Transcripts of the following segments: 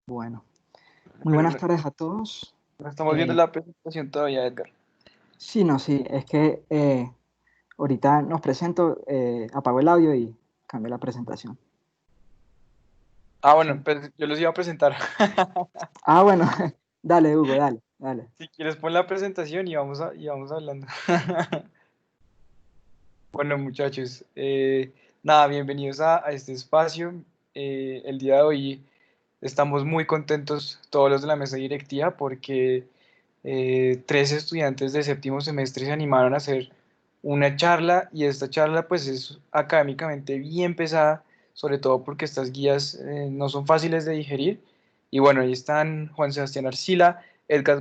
Bueno, muy Pero buenas no, tardes a todos. no estamos viendo Eh, la presentación todavía, Edgar. sí, no, sí, es que ahorita nos presento, apago el audio y cambio la presentación. Ah, bueno, Sí. pues yo los iba a presentar. Ah, bueno, dale, Hugo, dale, dale. Si quieres, pon la presentación y vamos hablando. Bueno, muchachos, nada, bienvenidos a este espacio. El día de hoy estamos muy contentos, todos los de la mesa directiva, porque tres estudiantes de séptimo semestre se animaron a hacer una charla y esta charla pues es académicamente bien pesada, sobre todo porque estas guías no son fáciles de digerir. Y bueno, ahí están Juan Sebastián Arcila,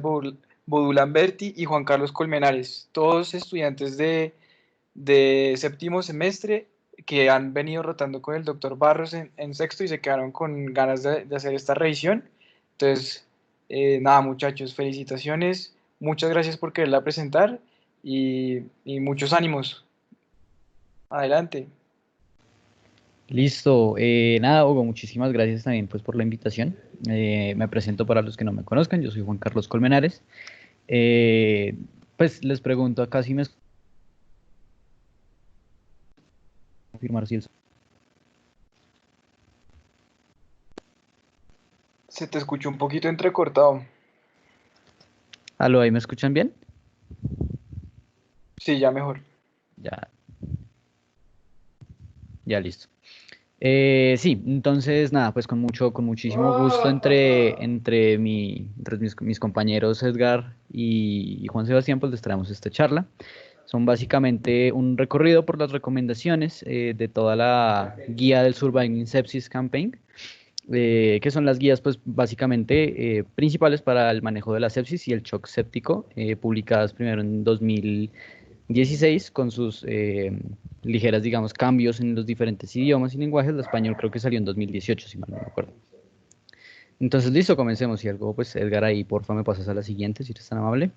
Bodul Lamberti y Juan Carlos Colmenares, todos estudiantes de séptimo semestre que han venido rotando con el doctor Barros en sexto y se quedaron con ganas de hacer esta revisión. Entonces, nada, muchachos, felicitaciones, muchas gracias por quererla presentar y muchos ánimos. Adelante. Listo, nada, Hugo, muchísimas gracias también pues por la invitación. Me presento para los que no me conozcan, yo soy Juan Carlos Colmenares. Eh, pues les pregunto acá si me confirmar si el... Se te escuchó un poquito entrecortado. ¿Aló, ahí me escuchan bien? Sí, ya mejor. Ya, ya listo. Sí, entonces nada, pues con muchísimo gusto entre mis compañeros Edgar y Juan Sebastián, pues les traemos esta charla. Son básicamente un recorrido por las recomendaciones de toda la guía del Surviving Sepsis Campaign, que son las guías, pues básicamente principales para el manejo de la sepsis y el shock séptico, publicadas primero en 2016 con sus ligeras, digamos, cambios en los diferentes idiomas y lenguajes. El español creo que salió en 2018, si mal no me acuerdo. Entonces, listo, comencemos. Si algo, pues Edgar, ahí porfa me pasas a la siguiente, si eres tan amable.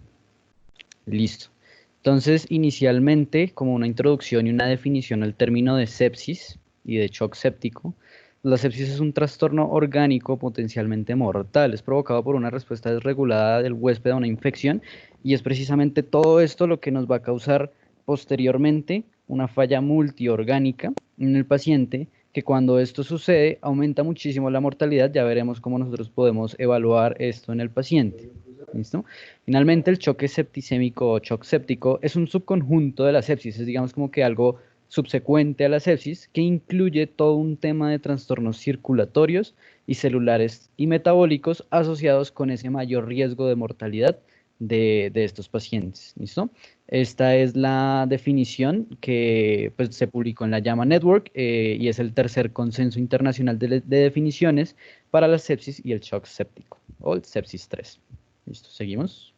Listo. Entonces, inicialmente, como una introducción y una definición al término de sepsis y de shock séptico, la sepsis es un trastorno orgánico potencialmente mortal. Es provocado por una respuesta desregulada del huésped a una infección y es precisamente todo esto lo que nos va a causar posteriormente una falla multiorgánica en el paciente, que cuando esto sucede aumenta muchísimo la mortalidad. Ya veremos cómo nosotros podemos evaluar esto en el paciente. ¿Listo? Finalmente, el choque septicémico o shock séptico es un subconjunto de la sepsis, es digamos como que algo subsecuente a la sepsis que incluye todo un tema de trastornos circulatorios y celulares y metabólicos asociados con ese mayor riesgo de mortalidad de estos pacientes. ¿Listo? Esta es la definición que pues, se publicó en la JAMA Network y es el tercer consenso internacional de definiciones para la sepsis y el shock séptico o el sepsis 3. Listo, seguimos.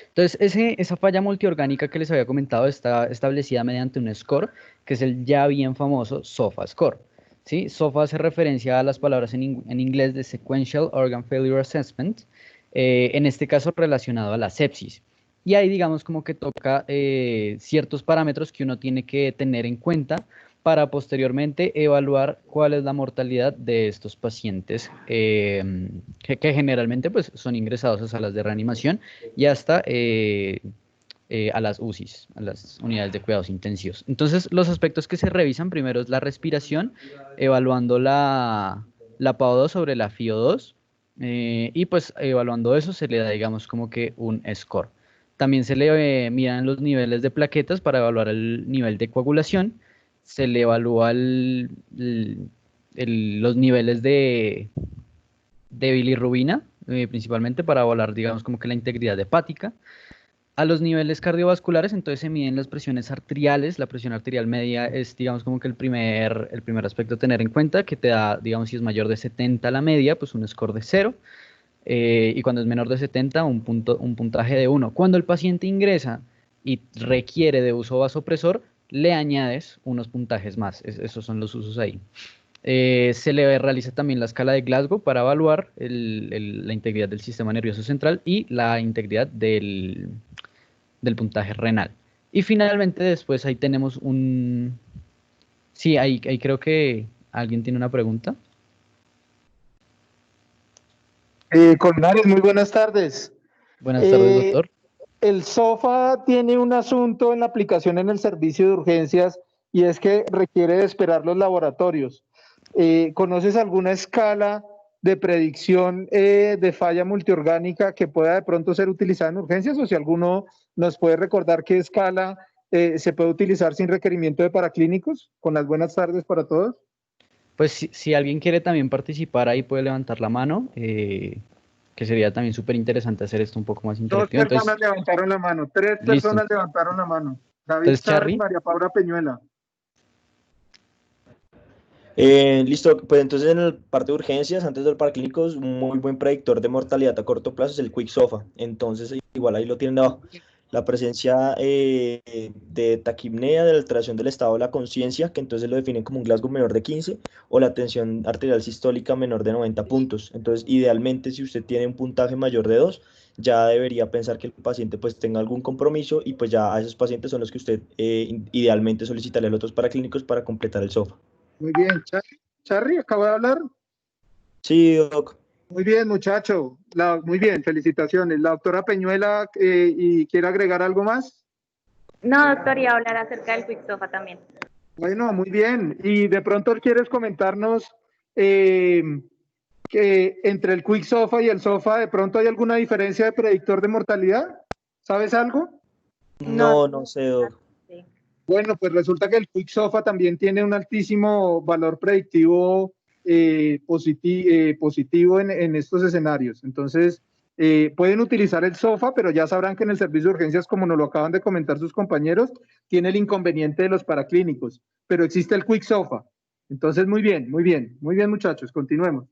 Entonces, esa falla multiorgánica que les había comentado está establecida mediante un score, que es el ya bien famoso SOFA score. ¿Sí? SOFA hace referencia a las palabras en inglés de Sequential Organ Failure Assessment, en este caso relacionado a la sepsis. Y ahí digamos como que toca ciertos parámetros que uno tiene que tener en cuenta para posteriormente evaluar cuál es la mortalidad de estos pacientes que generalmente pues, son ingresados a salas de reanimación y hasta a las UCIs, a las unidades de cuidados intensivos. Entonces, los aspectos que se revisan primero es la respiración, evaluando la PAO2 sobre la FIO2, y pues evaluando eso se le da, digamos, como que un score. También se le miran los niveles de plaquetas para evaluar el nivel de coagulación, se le evalúa los niveles de bilirrubina, principalmente para evaluar, digamos, como que la integridad hepática. A los niveles cardiovasculares, entonces se miden las presiones arteriales. La presión arterial media es, digamos, como que el primer aspecto a tener en cuenta, que te da, digamos, si es mayor de 70 la media, pues un score de 0. Y cuando es menor de 70, un puntaje de 1. Cuando el paciente ingresa y requiere de uso vasopresor, le añades unos puntajes más. Esos son los usos ahí. Se le realiza también la escala de Glasgow para evaluar la integridad del sistema nervioso central y la integridad del puntaje renal. Y finalmente después ahí tenemos un... Sí, ahí creo que alguien tiene una pregunta. Colmenares, muy buenas tardes. Buenas tardes, Eh, doctor. el SOFA tiene un asunto en la aplicación en el servicio de urgencias y es que requiere de esperar los laboratorios. ¿Conoces alguna escala de predicción de falla multiorgánica que pueda de pronto ser utilizada en urgencias? O si alguno nos puede recordar qué escala se puede utilizar sin requerimiento de paraclínicos. Con las buenas tardes para todos. Pues si alguien quiere también participar ahí puede levantar la mano, que sería también súper interesante hacer esto un poco más Dos interactivo. personas Entonces, levantaron la mano, tres listo. personas levantaron la mano. David Entonces, Sarri y Charry, María Paula Peñuela. Listo, pues entonces en el parte de urgencias, antes del paraclínicos, un muy buen predictor de mortalidad a corto plazo es el Quick SOFA. Entonces, igual ahí lo tienen abajo. La presencia de taquipnea, de alteración del estado de la conciencia, que entonces lo definen como un Glasgow menor de 15, o la tensión arterial sistólica menor de 90 puntos. Entonces, idealmente, si usted tiene un puntaje mayor de 2, ya debería pensar que el paciente pues tenga algún compromiso y pues ya a esos pacientes son los que usted idealmente solicitaría los otros paraclínicos para completar el SOFA. Muy bien, Charry, acabo de hablar. Sí, doc. Muy bien, muchacho. Muy bien, felicitaciones. La doctora Peñuela, ¿y quiere agregar algo más? No, doctor, iba a hablar acerca del Quick SOFA también. Bueno, muy bien. Y de pronto quieres comentarnos que entre el Quick SOFA y el SOFA, ¿de pronto hay alguna diferencia de predictor de mortalidad? ¿Sabes algo? No sé, doc. Sí. Bueno, pues resulta que el Quick SOFA también tiene un altísimo valor predictivo positivo en estos escenarios. Entonces, pueden utilizar el SOFA, pero ya sabrán que en el servicio de urgencias, como nos lo acaban de comentar sus compañeros, tiene el inconveniente de los paraclínicos, pero existe el Quick SOFA. Entonces, muy bien, muy bien, muy bien, muchachos, continuemos.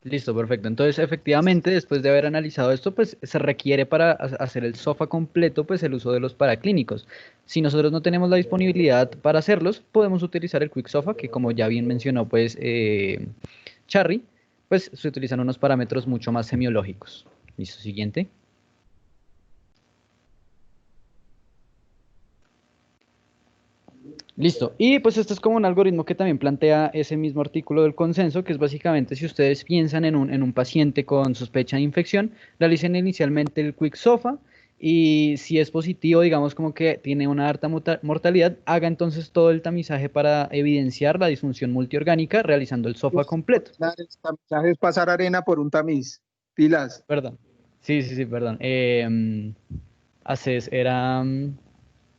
listo, perfecto. Entonces, efectivamente, después de haber analizado esto, pues se requiere para hacer el SOFA completo, pues el uso de los paraclínicos. Si nosotros no tenemos la disponibilidad para hacerlos, podemos utilizar el Quick SOFA, que como ya bien mencionó, pues Charry, pues se utilizan unos parámetros mucho más semiológicos. Listo, siguiente. Listo. Y pues este es como un algoritmo que también plantea ese mismo artículo del consenso, que es básicamente si ustedes piensan en un paciente con sospecha de infección, realicen inicialmente el Quick SOFA y si es positivo, digamos como que tiene una alta mortalidad, haga entonces todo el tamizaje para evidenciar la disfunción multiorgánica realizando el SOFA completo. Tamizaje es pasar arena por un tamiz. Pilas. Perdón. Sí, perdón. Era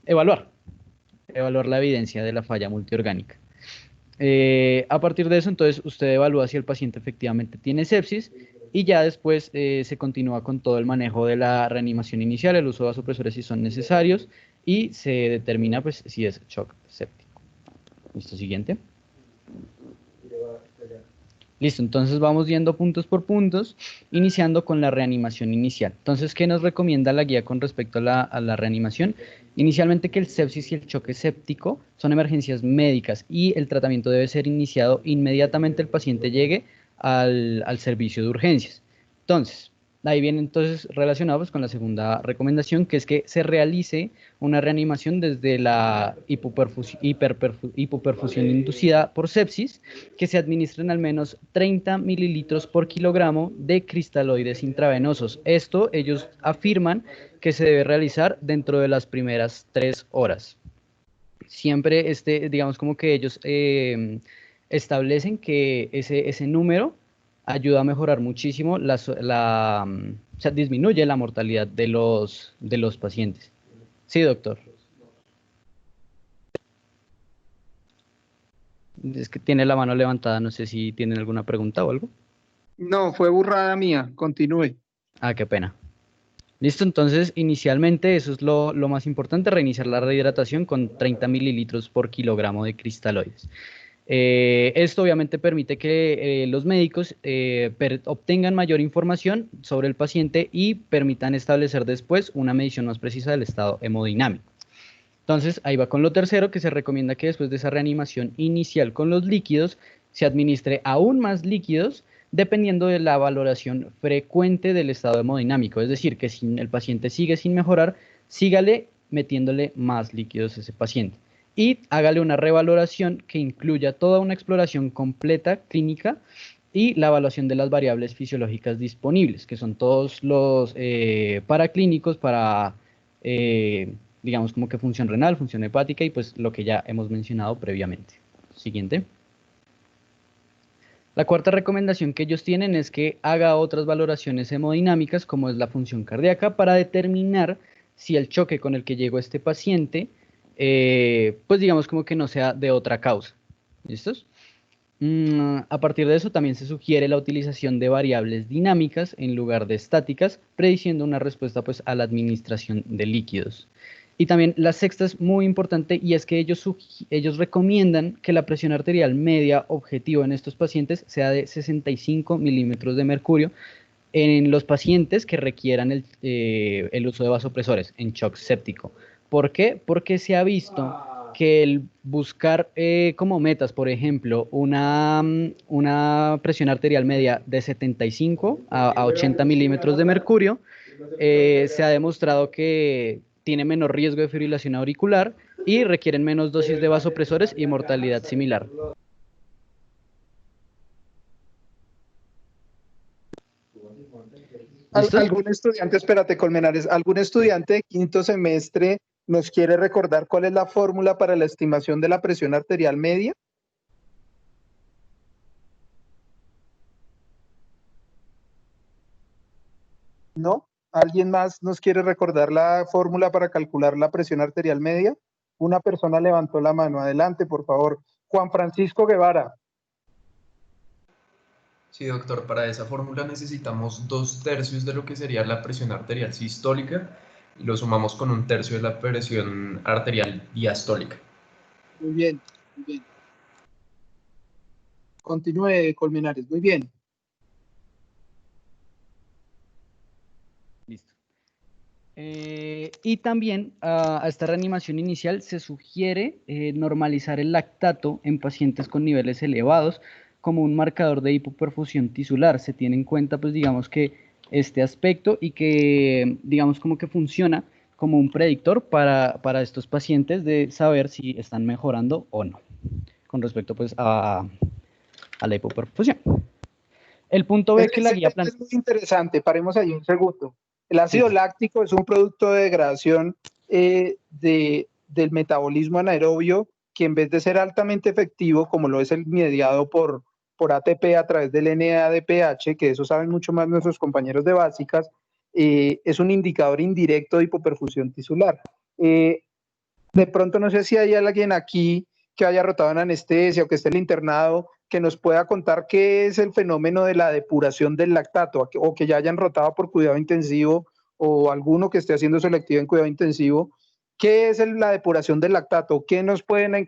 evaluar la evidencia de la falla multiorgánica. A partir de eso, entonces, usted evalúa si el paciente efectivamente tiene sepsis y ya después se continúa con todo el manejo de la reanimación inicial, el uso de vasopresores si son necesarios y se determina pues si es shock séptico. Listo, siguiente. Listo, entonces vamos yendo puntos por puntos, iniciando con la reanimación inicial. Entonces, ¿qué nos recomienda la guía con respecto a la reanimación? Inicialmente que el sepsis y el choque séptico son emergencias médicas y el tratamiento debe ser iniciado inmediatamente el paciente llegue al servicio de urgencias. Entonces, ahí viene entonces relacionado pues, con la segunda recomendación, que es que se realice una reanimación desde la hipoperfusión inducida por sepsis, que se administren al menos 30 mililitros por kilogramo de cristaloides intravenosos. Esto ellos afirman que se debe realizar dentro de las primeras 3 horas. Siempre, digamos como que ellos establecen que ese número ayuda a mejorar muchísimo o sea, disminuye la mortalidad de los pacientes. Sí, doctor. Es que tiene la mano levantada, no sé si tienen alguna pregunta o algo. No, fue burrada mía. Continúe. Ah, qué pena. Listo, entonces inicialmente eso es lo más importante, reiniciar la rehidratación con 30 mililitros por kilogramo de cristaloides. Esto obviamente permite que los médicos obtengan mayor información sobre el paciente y permitan establecer después una medición más precisa del estado hemodinámico. Entonces, ahí va con lo tercero, que se recomienda que después de esa reanimación inicial con los líquidos, se administre aún más líquidos dependiendo de la valoración frecuente del estado hemodinámico. Es decir, que si el paciente sigue sin mejorar, sígale metiéndole más líquidos a ese paciente. Y hágale una revaloración que incluya toda una exploración completa clínica y la evaluación de las variables fisiológicas disponibles, que son todos los paraclínicos para, digamos, como que función renal, función hepática y pues lo que ya hemos mencionado previamente. Siguiente. La cuarta recomendación que ellos tienen es que haga otras valoraciones hemodinámicas, como es la función cardíaca, para determinar si el choque con el que llegó este paciente, pues digamos como que no sea de otra causa. ¿Listos? A partir de eso también se sugiere la utilización de variables dinámicas en lugar de estáticas, prediciendo una respuesta pues a la administración de líquidos. Y también la sexta es muy importante y es que ellos recomiendan que la presión arterial media objetivo en estos pacientes sea de 65 milímetros de mercurio en los pacientes que requieran el uso de vasopresores en shock séptico. ¿Por qué? Porque se ha visto que el buscar como metas, por ejemplo, una presión arterial media de 75 a 80 milímetros de mercurio, se ha demostrado que tiene menor riesgo de fibrilación auricular y requieren menos dosis de vasopresores y mortalidad similar. ¿Algún estudiante, espérate, Colmenares, algún estudiante de quinto semestre nos quiere recordar cuál es la fórmula para la estimación de la presión arterial media? ¿No? ¿Alguien más nos quiere recordar la fórmula para calcular la presión arterial media? Una persona levantó la mano. Adelante, por favor. Juan Francisco Guevara. Sí, doctor, para esa fórmula necesitamos 2/3 de lo que sería la presión arterial sistólica y lo sumamos con 1/3 de la presión arterial diastólica. Muy bien, muy bien. Continúe, Colmenares, muy bien. Listo. Y también a esta reanimación inicial se sugiere normalizar el lactato en pacientes con niveles elevados como un marcador de hipoperfusión tisular. Se tiene en cuenta, pues digamos que este aspecto y que digamos como que funciona como un predictor para estos pacientes de saber si están mejorando o no con respecto pues a la hipoperfusión. El punto B que la guía plantea. Es muy interesante, paremos ahí un segundo. El ácido láctico es un producto de degradación del metabolismo anaerobio que en vez de ser altamente efectivo, como lo es el mediado por ATP a través del NADPH, que eso saben mucho más nuestros compañeros de básicas, es un indicador indirecto de hipoperfusión tisular. De pronto no sé si hay alguien aquí que haya rotado en anestesia o que esté en el internado que nos pueda contar qué es el fenómeno de la depuración del lactato o que ya hayan rotado por cuidado intensivo o alguno que esté haciendo selectivo en cuidado intensivo. ¿Qué es la depuración del lactato? ¿Qué nos pueden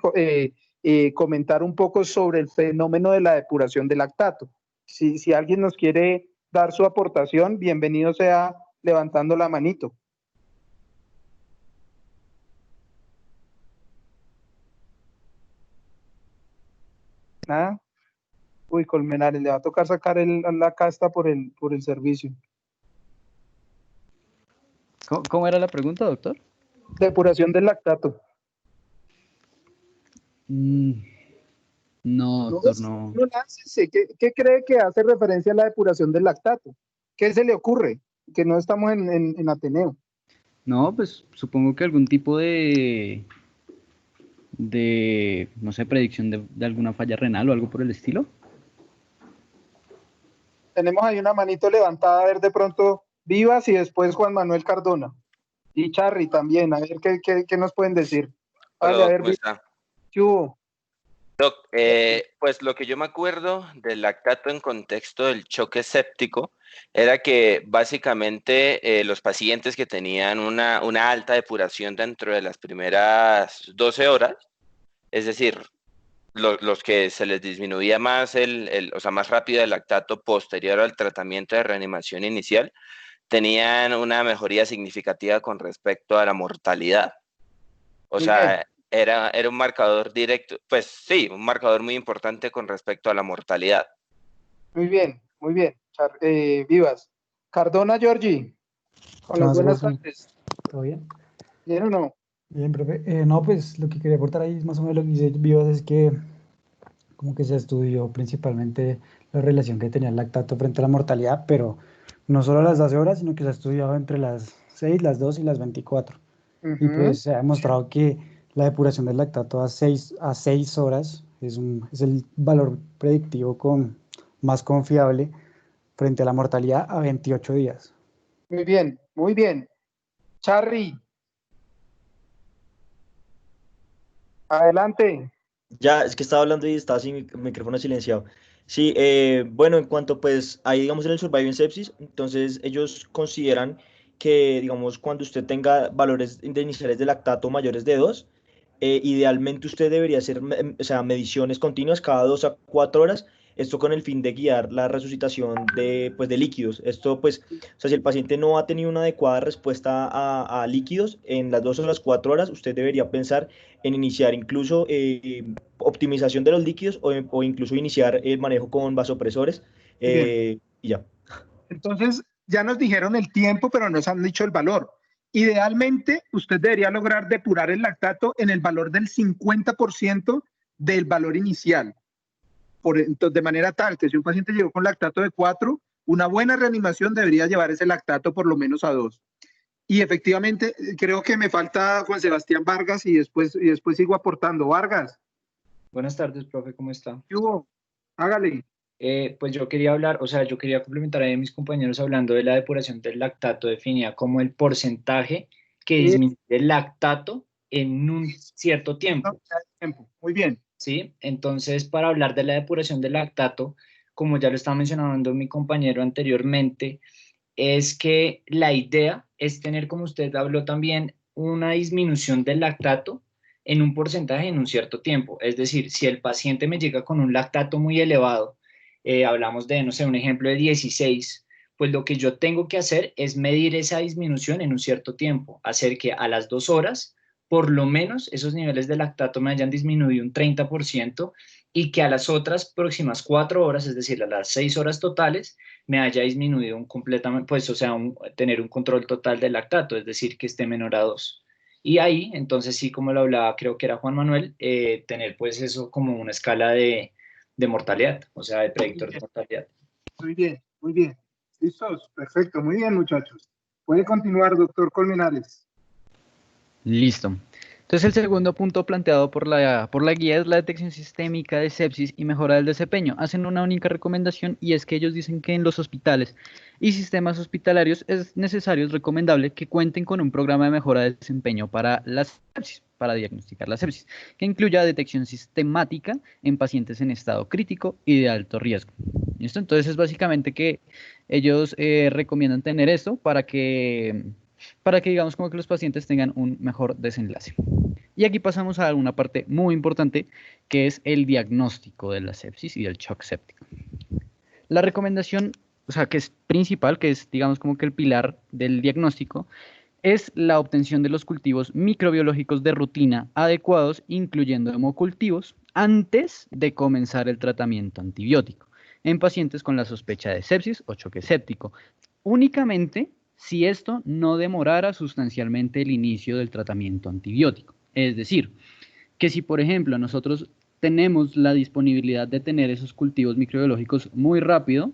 comentar un poco sobre el fenómeno de la depuración del lactato? Si alguien nos quiere dar su aportación, bienvenido sea levantando la manito. ¿Nada? Uy, Colmenares, le va a tocar sacar la casta por el servicio. ¿Cómo era la pregunta, doctor? Depuración del lactato. No, doctor, no. ¿Qué cree que hace referencia a la depuración del lactato? ¿Qué se le ocurre? Que no estamos en Ateneo. No, pues supongo que algún tipo de no sé, predicción de alguna falla renal o algo por el estilo. Tenemos ahí una manito levantada, a ver de pronto Vivas y después Juan Manuel Cardona. Y Charry también, a ver qué nos pueden decir. Vale, a ver, ¿qué hubo? Doc, pues lo que yo me acuerdo del lactato en contexto del choque séptico era que básicamente los pacientes que tenían una alta depuración dentro de las primeras 12 horas, es decir, los que se les disminuía más o sea, más rápido el lactato posterior al tratamiento de reanimación inicial, tenían una mejoría significativa con respecto a la mortalidad. O sea, era un marcador directo, pues sí, un marcador muy importante con respecto a la mortalidad. Muy bien, Vivas. Cardona, Giorgi, con las buenas tardes. ¿Todo bien? ¿Bien o no? Bien, profe. No, pues lo que quería aportar ahí, más o menos lo que dice Vivas, es que como que se estudió principalmente la relación que tenía el lactato frente a la mortalidad, pero no solo las 12 horas, sino que se ha estudiado entre las 6, las 2 y las 24. Y pues se ha demostrado que la depuración del lactato a 6 horas es el valor predictivo más confiable frente a la mortalidad a 28 días. Muy bien, muy bien. Charry, adelante. Ya, es que estaba hablando y estaba sin micrófono silenciado. Sí, bueno, en cuanto pues ahí digamos en el Surviving Sepsis, entonces ellos consideran que digamos cuando usted tenga valores iniciales de lactato mayores de 2, idealmente usted debería hacer o sea, mediciones continuas cada 2 a 4 horas, esto con el fin de guiar la resucitación pues, de líquidos. Esto pues, o sea, si el paciente no ha tenido una adecuada respuesta a líquidos en las 2 o las 4 horas, usted debería pensar en iniciar incluso optimización de los líquidos o incluso iniciar el manejo con vasopresores y ya. Entonces, ya nos dijeron el tiempo, pero nos han dicho el valor. Idealmente, usted debería lograr depurar el lactato en el valor del 50% del valor inicial. Entonces, de manera tal que si un paciente llegó con lactato de 4, una buena reanimación debería llevar ese lactato por lo menos a 2. Y efectivamente, creo que me falta Juan Sebastián Vargas y después sigo aportando. Vargas. Buenas tardes, profe, ¿cómo está? ¿Qué hubo? Hágale. Pues yo quería hablar, o sea, yo quería complementar a mis compañeros hablando de la depuración del lactato, definida como el porcentaje que disminuye el lactato en un cierto tiempo. Muy bien. ¿Sí? Entonces, para hablar de la depuración del lactato, como ya lo estaba mencionando mi compañero anteriormente, es que la idea es tener, como usted habló también, una disminución del lactato en un porcentaje en un cierto tiempo. Es decir, si el paciente me llega con un lactato muy elevado, hablamos de, no sé, un ejemplo de 16, pues lo que yo tengo que hacer es medir esa disminución en un cierto tiempo, hacer que a las 2 horas, por lo menos esos niveles de lactato me hayan disminuido un 30% y que a las otras próximas 4 horas, es decir, a las 6 horas totales, me haya disminuido completamente, pues, o sea, tener un control total del lactato, es decir, que esté menor a 2. Y ahí, entonces sí, como lo hablaba, creo que era Juan Manuel, tener pues eso como una escala de mortalidad, o sea, de predictor de mortalidad. Muy bien, muy bien. ¿Listos? Perfecto, muy bien, muchachos. Puede continuar, doctor Colmenares. Listo. Entonces el segundo punto planteado por la guía es la detección sistémica de sepsis y mejora del desempeño. Hacen una única recomendación y es que ellos dicen que en los hospitales y sistemas hospitalarios es necesario, es recomendable que cuenten con un programa de mejora del desempeño para la sepsis, para diagnosticar la sepsis, que incluya detección sistemática en pacientes en estado crítico y de alto riesgo. ¿Listo? Entonces es básicamente que ellos recomiendan tener esto para que digamos como que los pacientes tengan un mejor desenlace. Y aquí pasamos a una parte muy importante que es el diagnóstico de la sepsis y del shock séptico. La recomendación, o sea, que es principal, que es digamos como que el pilar del diagnóstico, es la obtención de los cultivos microbiológicos de rutina adecuados, incluyendo hemocultivos, antes de comenzar el tratamiento antibiótico en pacientes con la sospecha de sepsis o choque séptico. Únicamente si esto no demorara sustancialmente el inicio del tratamiento antibiótico. Es decir, que si por ejemplo nosotros tenemos la disponibilidad de tener esos cultivos microbiológicos muy rápido,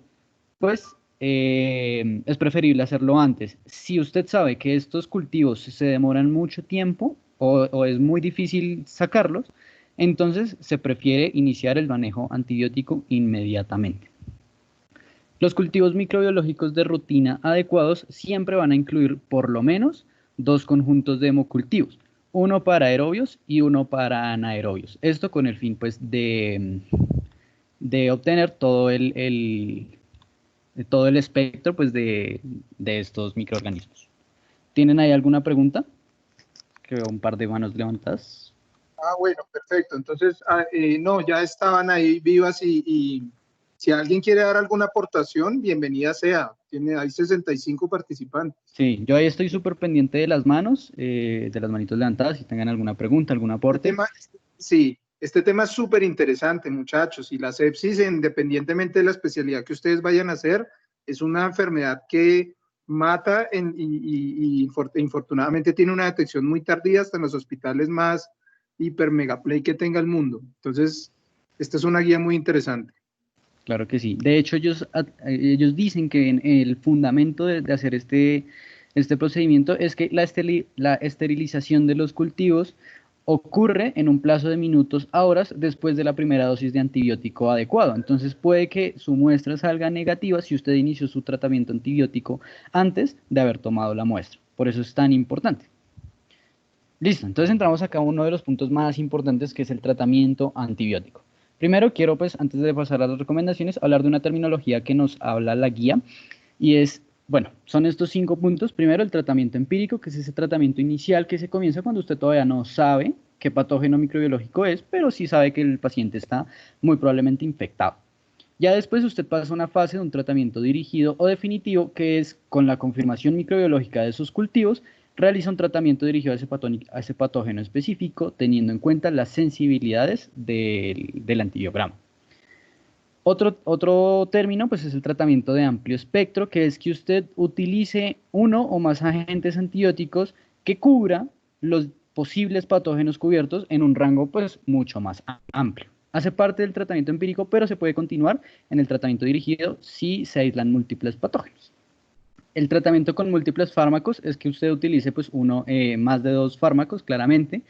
pues es preferible hacerlo antes. Si usted sabe que estos cultivos se demoran mucho tiempo o es muy difícil sacarlos, entonces se prefiere iniciar el manejo antibiótico inmediatamente. Los cultivos microbiológicos de rutina adecuados siempre van a incluir por lo menos 2 conjuntos de hemocultivos, uno para aerobios y uno para anaerobios. Esto con el fin pues de obtener todo el espectro pues de estos microorganismos. ¿Tienen ahí alguna pregunta? Creo un par de manos levantadas. Bueno, perfecto. Entonces, no, ya estaban ahí vivas y si alguien quiere dar alguna aportación, bienvenida sea. Hay 65 participantes. Sí, yo ahí estoy súper pendiente de las manos, de las manitos levantadas, si tengan alguna pregunta, algún aporte. Este tema es súper interesante, muchachos, y la sepsis, independientemente de la especialidad que ustedes vayan a hacer, es una enfermedad que mata y infortunadamente tiene una detección muy tardía hasta en los hospitales más hiper mega play que tenga el mundo. Entonces, Esta es una guía muy interesante. Claro que sí. De hecho, ellos dicen que el fundamento de hacer este procedimiento es que la esterilización de los cultivos ocurre en un plazo de minutos a horas después de la primera dosis de antibiótico adecuado. Entonces puede que su muestra salga negativa si usted inició su tratamiento antibiótico antes de haber tomado la muestra. Por eso es tan importante. Listo, entonces entramos acá a uno de los puntos más importantes, que es el tratamiento antibiótico. Primero quiero, pues, antes de pasar a las recomendaciones, hablar de una terminología que nos habla la guía, y es, bueno, son estos 5 puntos. Primero, el tratamiento empírico, que es ese tratamiento inicial que se comienza cuando usted todavía no sabe qué patógeno microbiológico es, pero sí sabe que el paciente está muy probablemente infectado. Ya después usted pasa a una fase de un tratamiento dirigido o definitivo, que es con la confirmación microbiológica de sus cultivos, realiza un tratamiento dirigido a ese patógeno específico, teniendo en cuenta las sensibilidades del antibiograma. Otro término, pues, es el tratamiento de amplio espectro, que es que usted utilice uno o más agentes antibióticos que cubra los posibles patógenos cubiertos en un rango, pues, mucho más amplio. Hace parte del tratamiento empírico, pero se puede continuar en el tratamiento dirigido si se aíslan múltiples patógenos. El tratamiento con múltiples fármacos es que usted utilice, pues, más de 2 fármacos, claramente,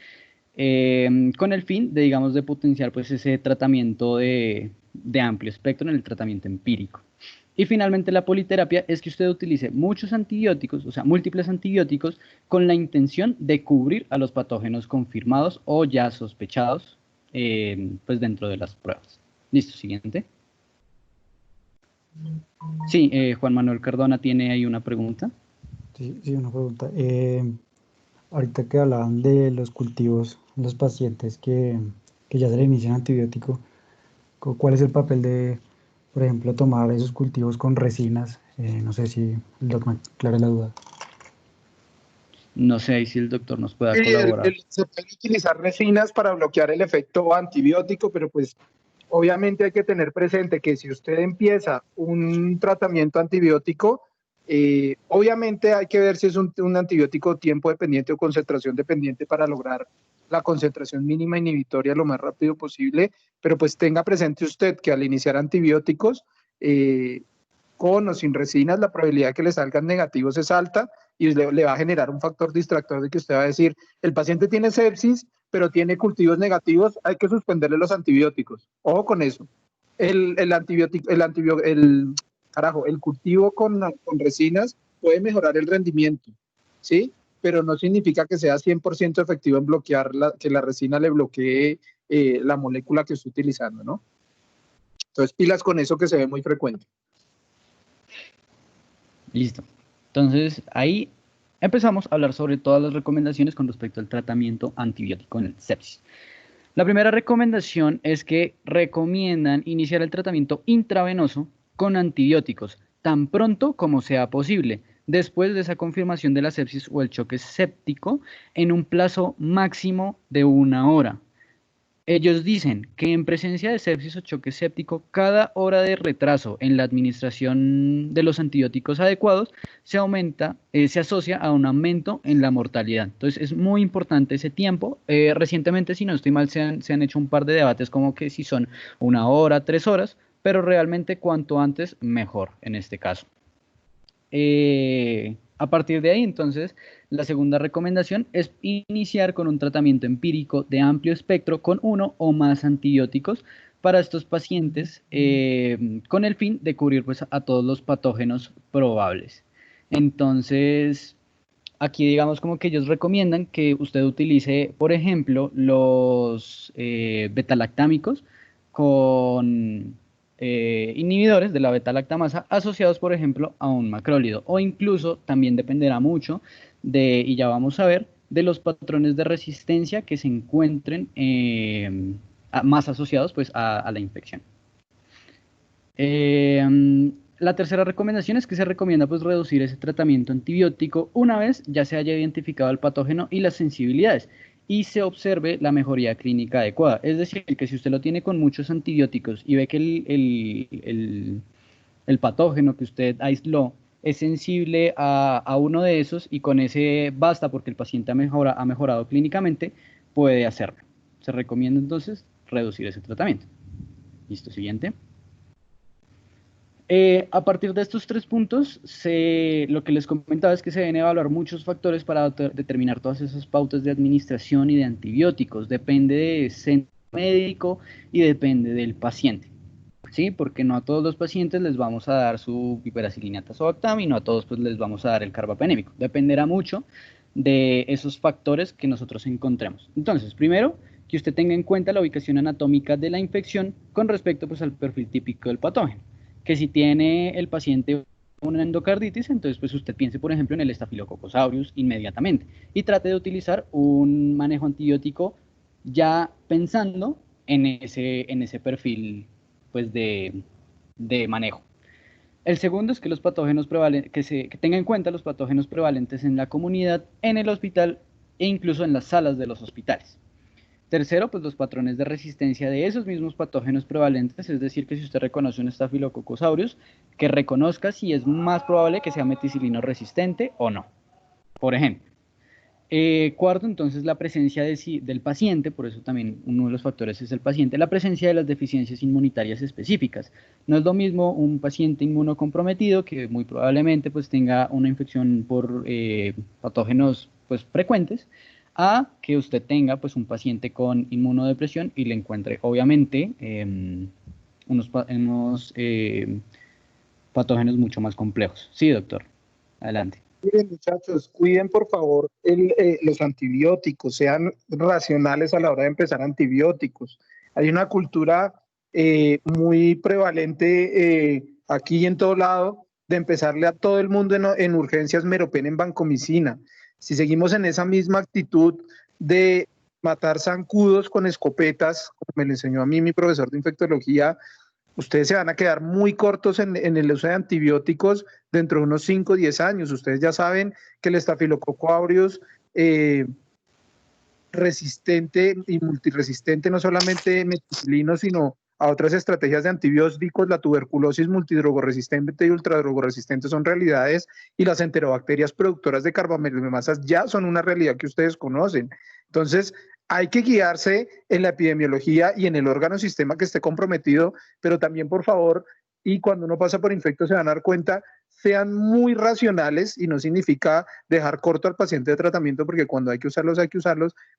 con el fin de, digamos, de potenciar, pues, ese tratamiento de amplio espectro en el tratamiento empírico. Y finalmente, la politerapia es que usted utilice muchos antibióticos, o sea, múltiples antibióticos, con la intención de cubrir a los patógenos confirmados o ya sospechados, pues, dentro de las pruebas. Listo, siguiente. Sí, Juan Manuel Cardona tiene ahí una pregunta. Sí, una pregunta. Ahorita que hablaban de los cultivos, los pacientes que ya se le inician antibiótico, ¿cuál es el papel de, por ejemplo, tomar esos cultivos con resinas? No sé si el doctor me aclara la duda. No sé si el doctor nos pueda colaborar. Se pueden utilizar resinas para bloquear el efecto antibiótico, pero pues obviamente hay que tener presente que si usted empieza un tratamiento antibiótico, obviamente hay que ver si es un antibiótico tiempo dependiente o concentración dependiente para lograr la concentración mínima inhibitoria lo más rápido posible, pero pues tenga presente usted que al iniciar antibióticos, con o sin resinas, la probabilidad de que le salgan negativos es alta y le va a generar un factor distractor de que usted va a decir, el paciente tiene sepsis, pero tiene cultivos negativos, hay que suspenderle los antibióticos. Ojo con eso. El cultivo con resinas puede mejorar el rendimiento, ¿sí? Pero no significa que sea 100% efectivo en bloquear, que la resina le bloquee la molécula que está utilizando, ¿no? Entonces, pilas con eso, que se ve muy frecuente. Listo. Entonces, ahí empezamos a hablar sobre todas las recomendaciones con respecto al tratamiento antibiótico en el sepsis. La primera recomendación es que recomiendan iniciar el tratamiento intravenoso con antibióticos tan pronto como sea posible, después de esa confirmación de la sepsis o el choque séptico, en un plazo máximo de 1 hora. Ellos dicen que en presencia de sepsis o choque séptico, cada hora de retraso en la administración de los antibióticos adecuados se asocia a un aumento en la mortalidad. Entonces es muy importante ese tiempo. Recientemente, si no estoy mal, se han hecho un par de debates como que si son 1 hora, 3 horas, pero realmente cuanto antes mejor en este caso. A partir de ahí, entonces, la segunda recomendación es iniciar con un tratamiento empírico de amplio espectro con 1 o más antibióticos para estos pacientes, con el fin de cubrir, pues, a todos los patógenos probables. Entonces, aquí, digamos, como que ellos recomiendan que usted utilice, por ejemplo, los betalactámicos con inhibidores de la beta-lactamasa asociados, por ejemplo, a un macrólido, o incluso también dependerá mucho y ya vamos a ver, de los patrones de resistencia que se encuentren más asociados, pues, a la infección. La tercera recomendación es que se recomienda, pues, reducir ese tratamiento antibiótico una vez ya se haya identificado el patógeno y las sensibilidades y se observe la mejoría clínica adecuada. Es decir, que si usted lo tiene con muchos antibióticos y ve que el patógeno que usted aisló es sensible a uno de esos y con ese basta porque el paciente ha mejorado clínicamente, puede hacerlo. Se recomienda entonces reducir ese tratamiento. Listo, siguiente. A partir de estos 3 puntos, lo que les comentaba es que se deben evaluar muchos factores para determinar todas esas pautas de administración y de antibióticos. Depende del centro médico y depende del paciente, ¿sí? Porque no a todos los pacientes les vamos a dar su piperacilina tazobactam y no a todos pues, les vamos a dar el carbapenémico. Dependerá mucho de esos factores que nosotros encontremos. Entonces, primero, que usted tenga en cuenta la ubicación anatómica de la infección con respecto pues, al perfil típico del patógeno. Que si tiene el paciente una endocarditis, entonces pues usted piense, por ejemplo, en el Staphylococcus aureus inmediatamente y trate de utilizar un manejo antibiótico ya pensando en ese perfil pues, de manejo. El segundo es que los patógenos prevalentes, que tenga en cuenta los patógenos prevalentes en la comunidad, en el hospital e incluso en las salas de los hospitales. Tercero, pues los patrones de resistencia de esos mismos patógenos prevalentes, es decir, que si usted reconoce un Staphylococcus aureus, que reconozca si es más probable que sea meticilino resistente o no, por ejemplo. Cuarto, entonces, la presencia del paciente, por eso también uno de los factores es el paciente, la presencia de las deficiencias inmunitarias específicas. No es lo mismo un paciente inmunocomprometido que muy probablemente pues, tenga una infección por patógenos pues, frecuentes, a que usted tenga pues un paciente con inmunodepresión y le encuentre obviamente unos patógenos mucho más complejos. Sí, doctor, adelante. Miren, muchachos, cuiden por favor los antibióticos, sean racionales a la hora de empezar antibióticos. Hay una cultura muy prevalente aquí y en todo lado de empezarle a todo el mundo en urgencias meropen en vancomicina. Si seguimos en esa misma actitud de matar zancudos con escopetas, como me lo enseñó a mí mi profesor de infectología, ustedes se van a quedar muy cortos en el uso de antibióticos dentro de unos 5 o 10 años. Ustedes ya saben que el Staphylococcus aureus resistente y multiresistente, no solamente meticilino, sino a otras estrategias de antibióticos, la tuberculosis multidrogoresistente y ultradrogoresistente son realidades, y las enterobacterias productoras de carbaminomasas ya son una realidad que ustedes conocen. Entonces, hay que guiarse en la epidemiología y en el órgano sistema que esté comprometido, pero también, por favor, y cuando uno pasa por infecto se van a dar cuenta, sean muy racionales, y no significa dejar corto al paciente de tratamiento, porque cuando hay que usarlos,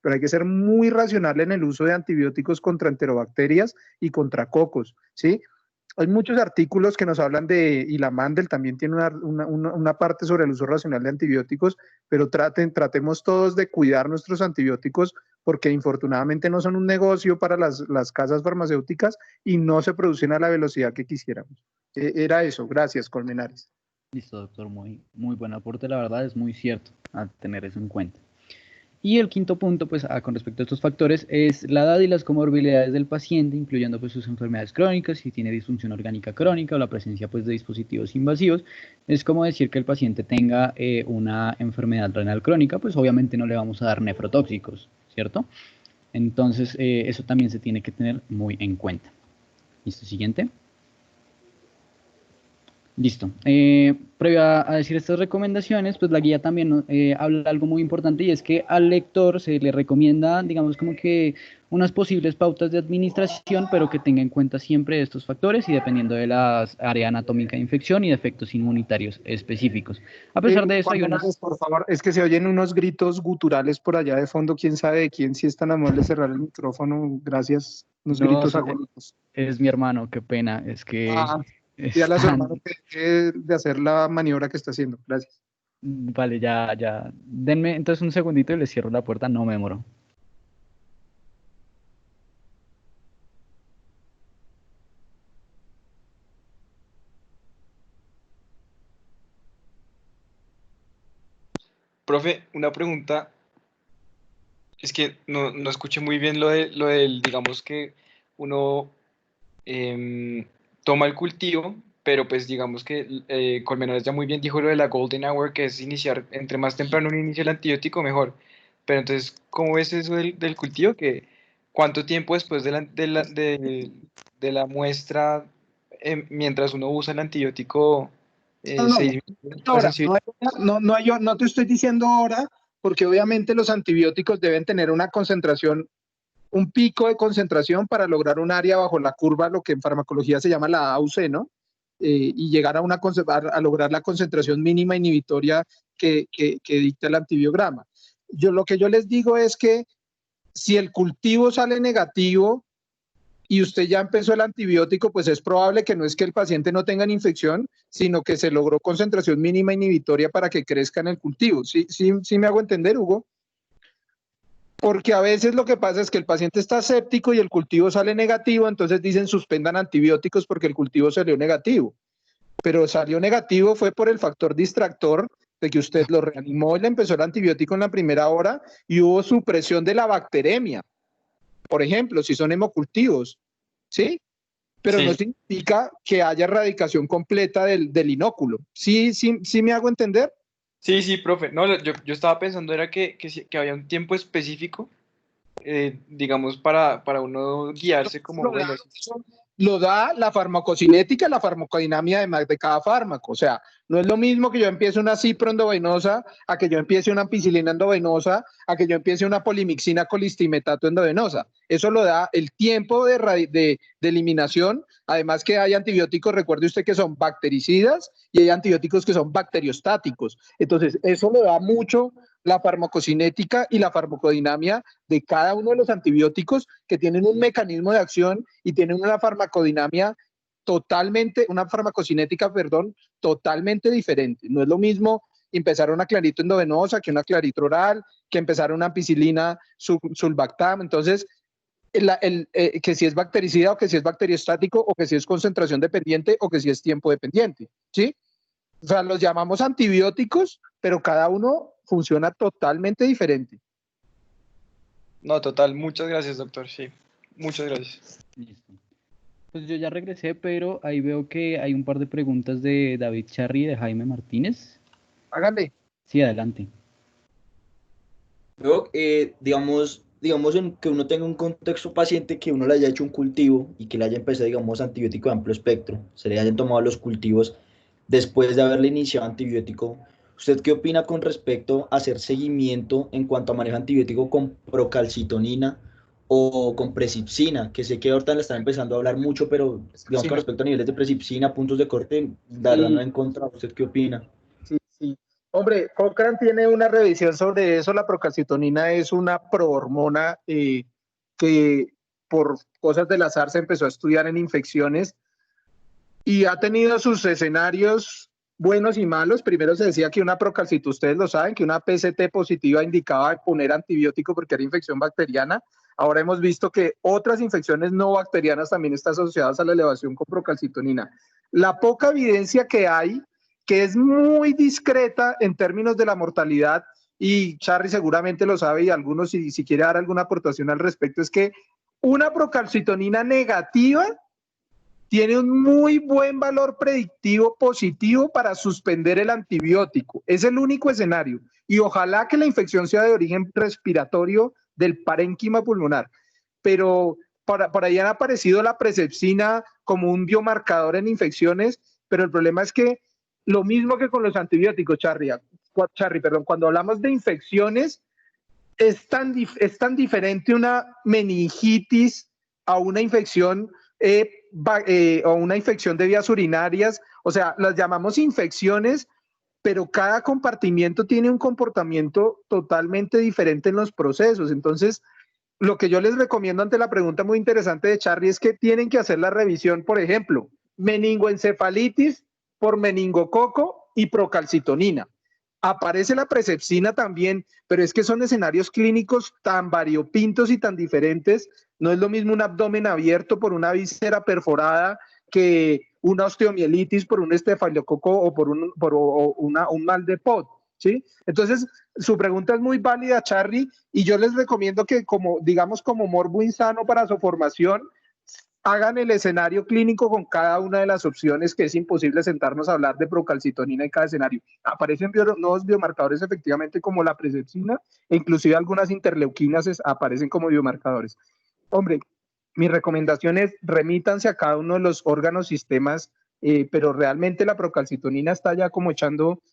pero hay que ser muy racional en el uso de antibióticos contra enterobacterias y contra cocos, ¿sí? Hay muchos artículos que nos hablan y la Mandel también tiene una parte sobre el uso racional de antibióticos, pero tratemos todos de cuidar nuestros antibióticos, porque infortunadamente no son un negocio para las casas farmacéuticas y no se producen a la velocidad que quisiéramos. Era eso. Gracias, Colmenares. Listo, doctor. Muy buen aporte, la verdad, es muy cierto a tener eso en cuenta. Y el quinto punto, pues, con respecto a estos factores, es la edad y las comorbilidades del paciente, incluyendo pues sus enfermedades crónicas, si tiene disfunción orgánica crónica o la presencia pues de dispositivos invasivos. Es como decir que el paciente tenga una enfermedad renal crónica, pues obviamente no le vamos a dar nefrotóxicos, ¿cierto? Entonces, eso también se tiene que tener muy en cuenta. ¿Listo? Siguiente. Listo. Previo a decir estas recomendaciones, pues la guía también habla de algo muy importante, y es que al lector se le recomienda, digamos, como que unas posibles pautas de administración, pero que tenga en cuenta siempre estos factores y dependiendo de la área anatómica de infección y de efectos inmunitarios específicos. A pesar de eso, hay unas... Por favor, es que se oyen unos gritos guturales por allá de fondo. ¿Quién sabe de quién? Si es tan amable cerrar el micrófono. Gracias. Unos gritos agónicos. Es mi hermano, qué pena. Es que... Dígale a su hermano que de hacer la maniobra que está haciendo. Gracias. Vale, ya. Denme entonces un segundito y les cierro la puerta, no me demoro. Profe, una pregunta. Es que no escuché muy bien lo del, digamos que uno toma el cultivo, pero pues digamos que Colmenares ya muy bien dijo lo de la golden hour, que es iniciar, entre más temprano uno inicia el antibiótico, mejor. Pero entonces, ¿cómo ves eso del cultivo? ¿Cuánto tiempo después de la muestra, mientras uno usa el antibiótico, se disminuye la sensibilidad? No te estoy diciendo ahora, porque obviamente los antibióticos deben tener una concentración un pico de concentración para lograr un área bajo la curva, lo que en farmacología se llama la AUC, ¿no? Y llegar a lograr la concentración mínima inhibitoria que dicta el antibiograma. Lo que yo les digo es que si el cultivo sale negativo y usted ya empezó el antibiótico, pues es probable que no es que el paciente no tenga infección, sino que se logró concentración mínima inhibitoria para que crezca en el cultivo. ¿Sí me hago entender, Hugo? Porque a veces lo que pasa es que el paciente está séptico y el cultivo sale negativo, entonces dicen suspendan antibióticos porque el cultivo salió negativo. Pero salió negativo fue por el factor distractor de que usted lo reanimó y le empezó el antibiótico en la primera hora y hubo supresión de la bacteremia. Por ejemplo, si son hemocultivos, ¿sí? Pero Sí. no significa que haya erradicación completa del inóculo. ¿Sí me hago entender? Sí, profe. No, yo estaba pensando era que había un tiempo específico, digamos, para uno guiarse como, bueno, Lo da la farmacocinética, la farmacodinamia de cada fármaco. O sea, no es lo mismo que yo empiece una cipro endovenosa a que yo empiece una ampicilina endovenosa, a que yo empiece una polimixina colistimetato endovenosa. Eso lo da el tiempo de eliminación. Además que hay antibióticos, recuerde usted que son bactericidas y hay antibióticos que son bacteriostáticos. Entonces, eso lo da mucho la farmacocinética y la farmacodinamia de cada uno de los antibióticos que tienen un mecanismo de acción y tienen una farmacodinamia una farmacocinética, totalmente diferente. No es lo mismo empezar una clarito endovenosa que una clarito oral, que empezar una ampicilina sulbactam. Entonces, que si es bactericida o que si es bacteriostático o que si es concentración dependiente o que si es tiempo dependiente, ¿sí? O sea, los llamamos antibióticos, pero cada uno funciona totalmente diferente. No, total. Muchas gracias, doctor. Sí, muchas gracias. Listo. Pues yo ya regresé, pero ahí veo que hay un par de preguntas de David Charri y de Jaime Martínez. Háganle. Sí, adelante. Luego, digamos en que uno tenga un contexto paciente que uno le haya hecho un cultivo y que le haya empezado, digamos, antibiótico de amplio espectro, se le hayan tomado los cultivos después de haberle iniciado antibiótico. ¿Usted qué opina con respecto a hacer seguimiento en cuanto a manejo antibiótico con procalcitonina o con presipsina? Que sé que ahorita le están empezando a hablar mucho, pero digamos con respecto a niveles de presipsina, puntos de corte, la verdad no he encontrado. ¿Usted qué opina? Sí. Hombre, Cochrane tiene una revisión sobre eso. La procalcitonina es una prohormona que por cosas del azar se empezó a estudiar en infecciones y ha tenido sus escenarios buenos y malos. Primero se decía que una procalcitonina, ustedes lo saben, que una PCT positiva indicaba poner antibiótico porque era infección bacteriana. Ahora hemos visto que otras infecciones no bacterianas también están asociadas a la elevación con procalcitonina. La poca evidencia que hay, que es muy discreta en términos de la mortalidad, y Charry seguramente lo sabe y algunos si quiere dar alguna aportación al respecto, es que una procalcitonina negativa tiene un muy buen valor predictivo positivo para suspender el antibiótico. Es el único escenario. Y ojalá que la infección sea de origen respiratorio del parénquima pulmonar. Pero por ahí han aparecido la presepsina como un biomarcador en infecciones, pero el problema es que lo mismo que con los antibióticos, Charry, cuando hablamos de infecciones, es tan diferente una meningitis a una infección o una infección de vías urinarias. O sea, las llamamos infecciones, pero cada compartimiento tiene un comportamiento totalmente diferente en los procesos. Entonces, lo que yo les recomiendo ante la pregunta muy interesante de Charly es que tienen que hacer la revisión, por ejemplo, meningoencefalitis por meningococo y procalcitonina. Aparece la presepsina también, pero es que son escenarios clínicos tan variopintos y tan diferentes. No es lo mismo un abdomen abierto por una víscera perforada que una osteomielitis por un estafilococo o por un mal de Pod, ¿sí? Entonces, su pregunta es muy válida, Charly, y yo les recomiendo que como morbo insano para su formación, hagan el escenario clínico con cada una de las opciones, que es imposible sentarnos a hablar de procalcitonina en cada escenario. Aparecen nuevos biomarcadores efectivamente como la presepsina, e inclusive algunas interleuquinas aparecen como biomarcadores. Hombre, mi recomendación es remítanse a cada uno de los órganos, sistemas, pero realmente la procalcitonina está ya como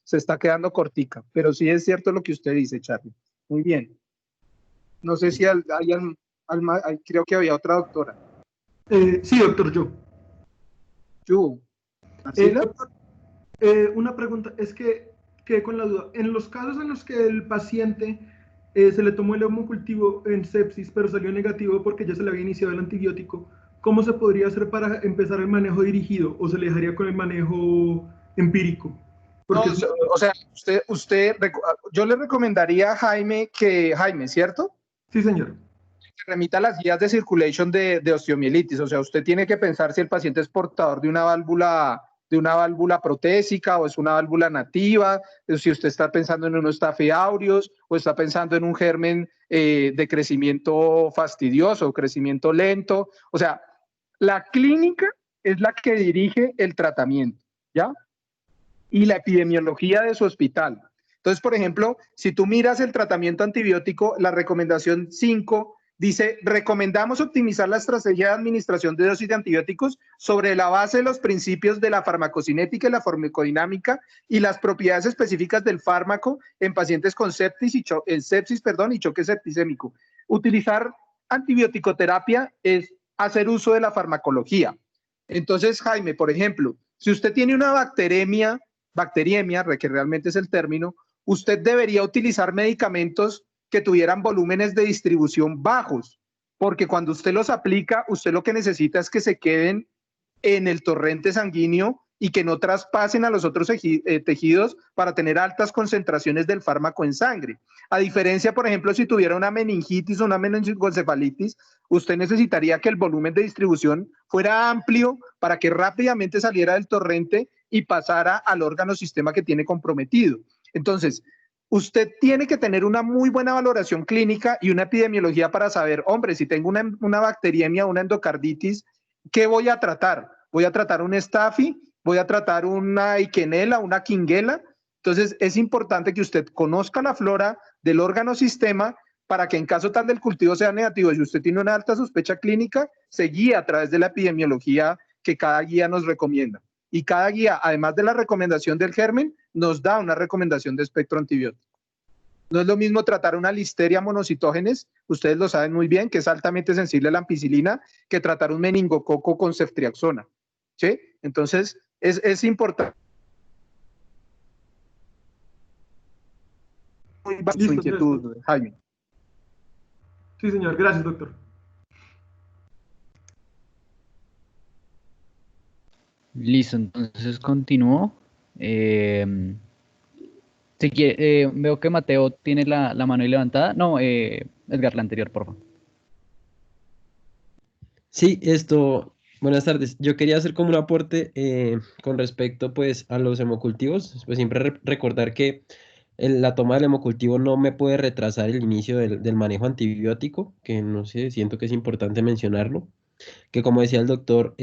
se está quedando cortica, pero sí es cierto lo que usted dice, Charly. Muy bien. No sé si hay creo que había otra doctora. Sí, doctor, yo. ¿Marcela? Doctor, una pregunta, es que quedé con la duda. En los casos en los que el paciente se le tomó el hemocultivo en sepsis, pero salió negativo porque ya se le había iniciado el antibiótico, ¿cómo se podría hacer para empezar el manejo dirigido o se le dejaría con el manejo empírico? Porque no, o sea, yo le recomendaría a Jaime ¿cierto? Sí, señor. Que remita las guías de circulation de osteomielitis. O sea, usted tiene que pensar si el paciente es portador de una válvula protésica o es una válvula nativa, si usted está pensando en unos Staphy aureus o está pensando en un germen de crecimiento fastidioso, crecimiento lento. O sea, la clínica es la que dirige el tratamiento, ¿ya? Y la epidemiología de su hospital. Entonces, por ejemplo, si tú miras el tratamiento antibiótico, la recomendación 5 dice, recomendamos optimizar la estrategia de administración de dosis de antibióticos sobre la base de los principios de la farmacocinética y la farmacodinámica y las propiedades específicas del fármaco en pacientes con sepsis y choque septicémico. Utilizar antibiótico-terapia es hacer uso de la farmacología. Entonces, Jaime, por ejemplo, si usted tiene una bacteriemia, que realmente es el término, usted debería utilizar medicamentos que tuvieran volúmenes de distribución bajos, porque cuando usted los aplica, usted lo que necesita es que se queden en el torrente sanguíneo y que no traspasen a los otros tejidos para tener altas concentraciones del fármaco en sangre. A diferencia, por ejemplo, si tuviera una meningitis o una meningoencefalitis, usted necesitaría que el volumen de distribución fuera amplio para que rápidamente saliera del torrente y pasara al órgano sistema que tiene comprometido. Entonces, usted tiene que tener una muy buena valoración clínica y una epidemiología para saber, hombre, si tengo una bacteriemia, una endocarditis, ¿qué voy a tratar? ¿Voy a tratar un Staphy? ¿Voy a tratar una Eikenella, una Klebsiella? Entonces, es importante que usted conozca la flora del órgano sistema para que en caso tal del cultivo sea negativo y si usted tiene una alta sospecha clínica, se guíe a través de la epidemiología que cada guía nos recomienda. Y cada guía, además de la recomendación del germen, nos da una recomendación de espectro antibiótico. No es lo mismo tratar una Listeria monocitógenes, ustedes lo saben muy bien, que es altamente sensible a la ampicilina, que tratar un meningococo con ceftriaxona. ¿Sí? Entonces, es importante. Muy bajo su inquietud, Jaime. Sí, señor. Gracias, doctor. Listo, entonces continúo. Veo que Mateo tiene la mano ahí levantada. No, Edgar, la anterior, por favor. Sí, buenas tardes. Yo quería hacer como un aporte con respecto pues a los hemocultivos. Pues siempre recordar que la toma del hemocultivo no me puede retrasar el inicio del manejo antibiótico, que no sé, siento que es importante mencionarlo. Que como decía el doctor,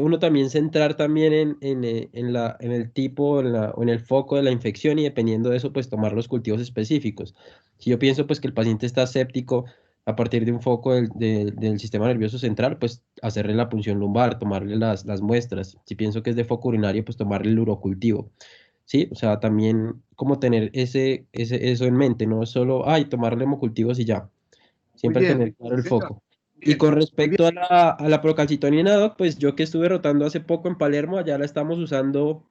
uno también centrar también en el tipo o en el foco de la infección y dependiendo de eso, pues tomar los cultivos específicos. Si yo pienso pues que el paciente está séptico a partir de un foco del sistema nervioso central, pues hacerle la punción lumbar, tomarle las muestras. Si pienso que es de foco urinario, pues tomarle el urocultivo. Sí, o sea, también como tener eso en mente, no solo, tomarle hemocultivos y ya. Siempre tener claro el foco. Y con respecto a la procalcitonina, Doc, pues yo que estuve rotando hace poco en Palermo, allá la estamos usando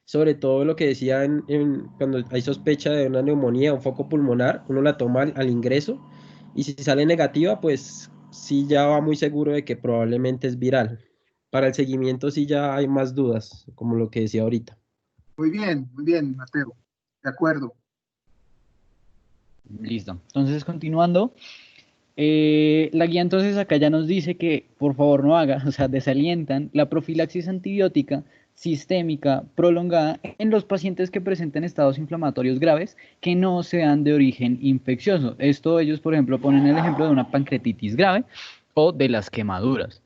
sobre todo lo que decía cuando hay sospecha de una neumonía o un foco pulmonar, uno la toma al ingreso y si sale negativa, pues sí ya va muy seguro de que probablemente es viral. Para el seguimiento sí ya hay más dudas, como lo que decía ahorita. Muy bien, Mateo. De acuerdo. Listo. Entonces, continuando. La guía entonces acá ya nos dice que por favor no haga, o sea, desalientan la profilaxis antibiótica sistémica prolongada en los pacientes que presenten estados inflamatorios graves que no sean de origen infeccioso. Esto ellos, por ejemplo, ponen el ejemplo de una pancreatitis grave o de las quemaduras.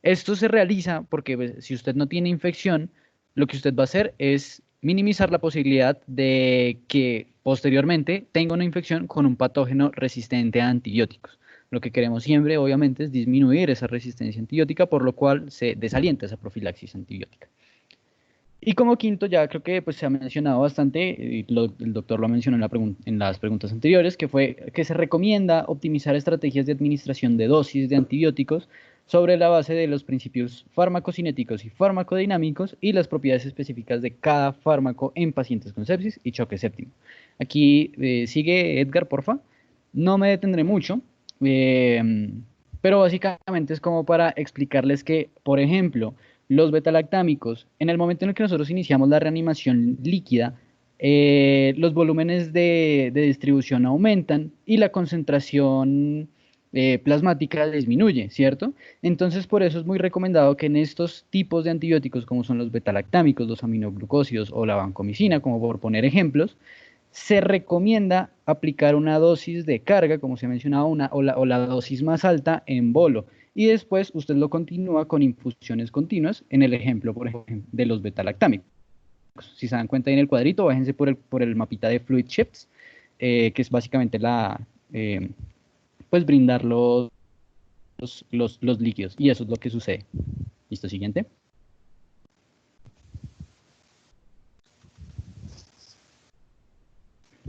Esto se realiza porque pues, si usted no tiene infección, lo que usted va a hacer es minimizar la posibilidad de que posteriormente tenga una infección con un patógeno resistente a antibióticos. Lo que queremos siempre, obviamente, es disminuir esa resistencia antibiótica, por lo cual se desalienta esa profilaxis antibiótica. Y como quinto, ya creo que pues, se ha mencionado bastante, y el doctor lo mencionó en las preguntas anteriores, que fue que se recomienda optimizar estrategias de administración de dosis de antibióticos sobre la base de los principios farmacocinéticos y farmacodinámicos y las propiedades específicas de cada fármaco en pacientes con sepsis y choque séptico. Aquí sigue Edgar, porfa. No me detendré mucho, pero básicamente es como para explicarles que, por ejemplo, los betalactámicos, en el momento en el que nosotros iniciamos la reanimación líquida, los volúmenes de distribución aumentan y la concentración plasmática disminuye, ¿cierto? Entonces, por eso es muy recomendado que en estos tipos de antibióticos, como son los betalactámicos, los aminoglucósidos o la vancomicina, como por poner ejemplos, se recomienda aplicar una dosis de carga, como se ha mencionado, o la dosis más alta en bolo. Y después usted lo continúa con infusiones continuas, en el ejemplo, por ejemplo, de los betalactámicos. Si se dan cuenta ahí en el cuadrito, bájense por el mapita de Fluid Shifts, que es básicamente pues brindar los líquidos. Y eso es lo que sucede. ¿Listo? Siguiente.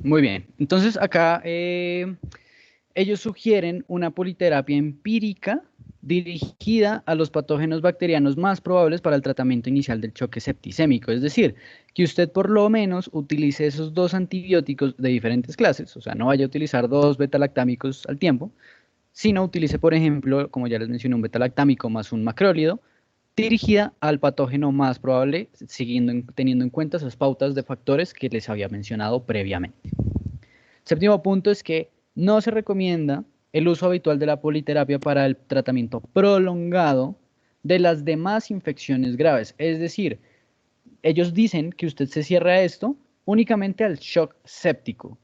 Muy bien. Entonces acá ellos sugieren una politerapia empírica dirigida a los patógenos bacterianos más probables para el tratamiento inicial del choque septicémico. Es decir, que usted por lo menos utilice esos 2 antibióticos de diferentes clases, o sea, no vaya a utilizar 2 betalactámicos al tiempo, sino utilice, por ejemplo, como ya les mencioné, un betalactámico más un macrólido, dirigida al patógeno más probable, teniendo en cuenta esas pautas de factores que les había mencionado previamente. Séptimo punto es que no se recomienda el uso habitual de la politerapia para el tratamiento prolongado de las demás infecciones graves. Es decir, ellos dicen que usted se cierra esto únicamente al shock séptico.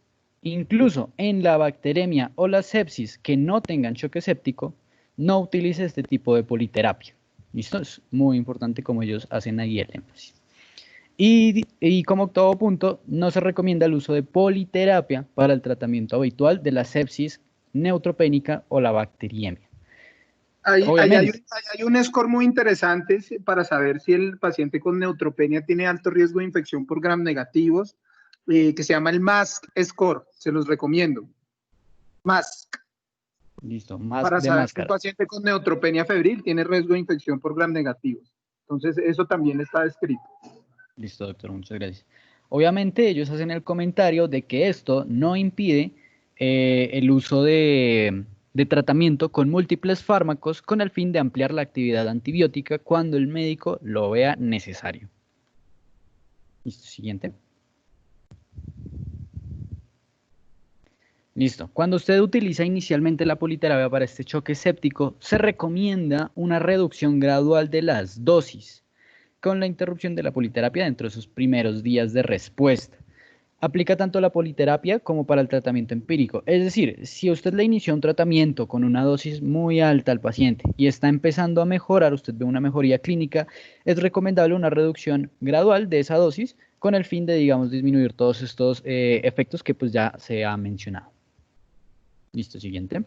Incluso en la bacteremia o la sepsis que no tengan choque séptico, no utilice este tipo de politerapia. ¿Listo? Es muy importante como ellos hacen ahí el énfasis. Y como octavo punto, no se recomienda el uso de politerapia para el tratamiento habitual de la sepsis neutropénica o la bacteriemia. Hay un score muy interesante para saber si el paciente con neutropenia tiene alto riesgo de infección por gram negativos, que se llama el MASC score, se los recomiendo. MASC. Listo, más para de saber máscara. si un paciente con neutropenia febril tiene riesgo de infección por gram negativos. Entonces, eso también está descrito. Listo, doctor, muchas gracias. Obviamente ellos hacen el comentario de que esto no impide el uso de tratamiento con múltiples fármacos con el fin de ampliar la actividad antibiótica cuando el médico lo vea necesario. Listo, siguiente. Listo. Cuando usted utiliza inicialmente la politerapia para este choque séptico, se recomienda una reducción gradual de las dosis, con la interrupción de la politerapia dentro de sus primeros días de respuesta. Aplica tanto la politerapia como para el tratamiento empírico. Es decir, si usted le inició un tratamiento con una dosis muy alta al paciente y está empezando a mejorar, usted ve una mejoría clínica, es recomendable una reducción gradual de esa dosis con el fin de, digamos, disminuir todos estos efectos que pues ya se han mencionado. Listo, siguiente.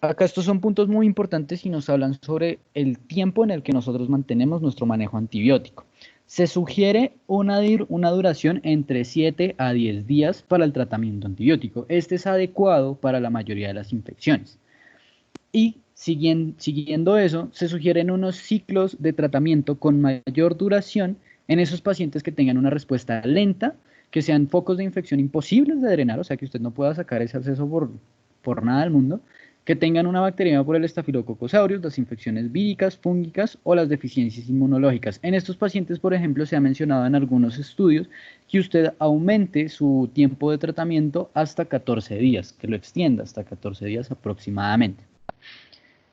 Acá estos son puntos muy importantes y nos hablan sobre el tiempo en el que nosotros mantenemos nuestro manejo antibiótico. Se sugiere una duración entre 7 a 10 días para el tratamiento antibiótico. Este es adecuado para la mayoría de las infecciones. Y siguiendo eso, se sugieren unos ciclos de tratamiento con mayor duración en esos pacientes que tengan una respuesta lenta, que sean focos de infección imposibles de drenar, o sea que usted no pueda sacar ese absceso por nada del mundo, que tengan una bacteria por el Staphylococcus aureus, las infecciones víricas, fúngicas o las deficiencias inmunológicas. En estos pacientes, por ejemplo, se ha mencionado en algunos estudios que usted aumente su tiempo de tratamiento hasta 14 días, que lo extienda hasta 14 días aproximadamente.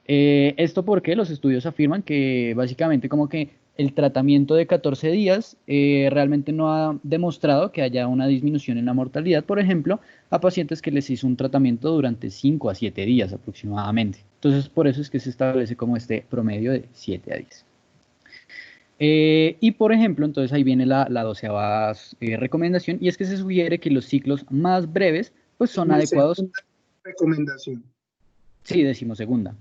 Esto porque los estudios afirman que básicamente como que el tratamiento de 14 días realmente no ha demostrado que haya una disminución en la mortalidad, por ejemplo, a pacientes que les hizo un tratamiento durante 5 a 7 días aproximadamente. Entonces, por eso es que se establece como este promedio de 7 a 10. Y por ejemplo, entonces ahí viene la 12ª recomendación, y es que se sugiere que los ciclos más breves pues son adecuados. Recomendación. Sí, 12ª.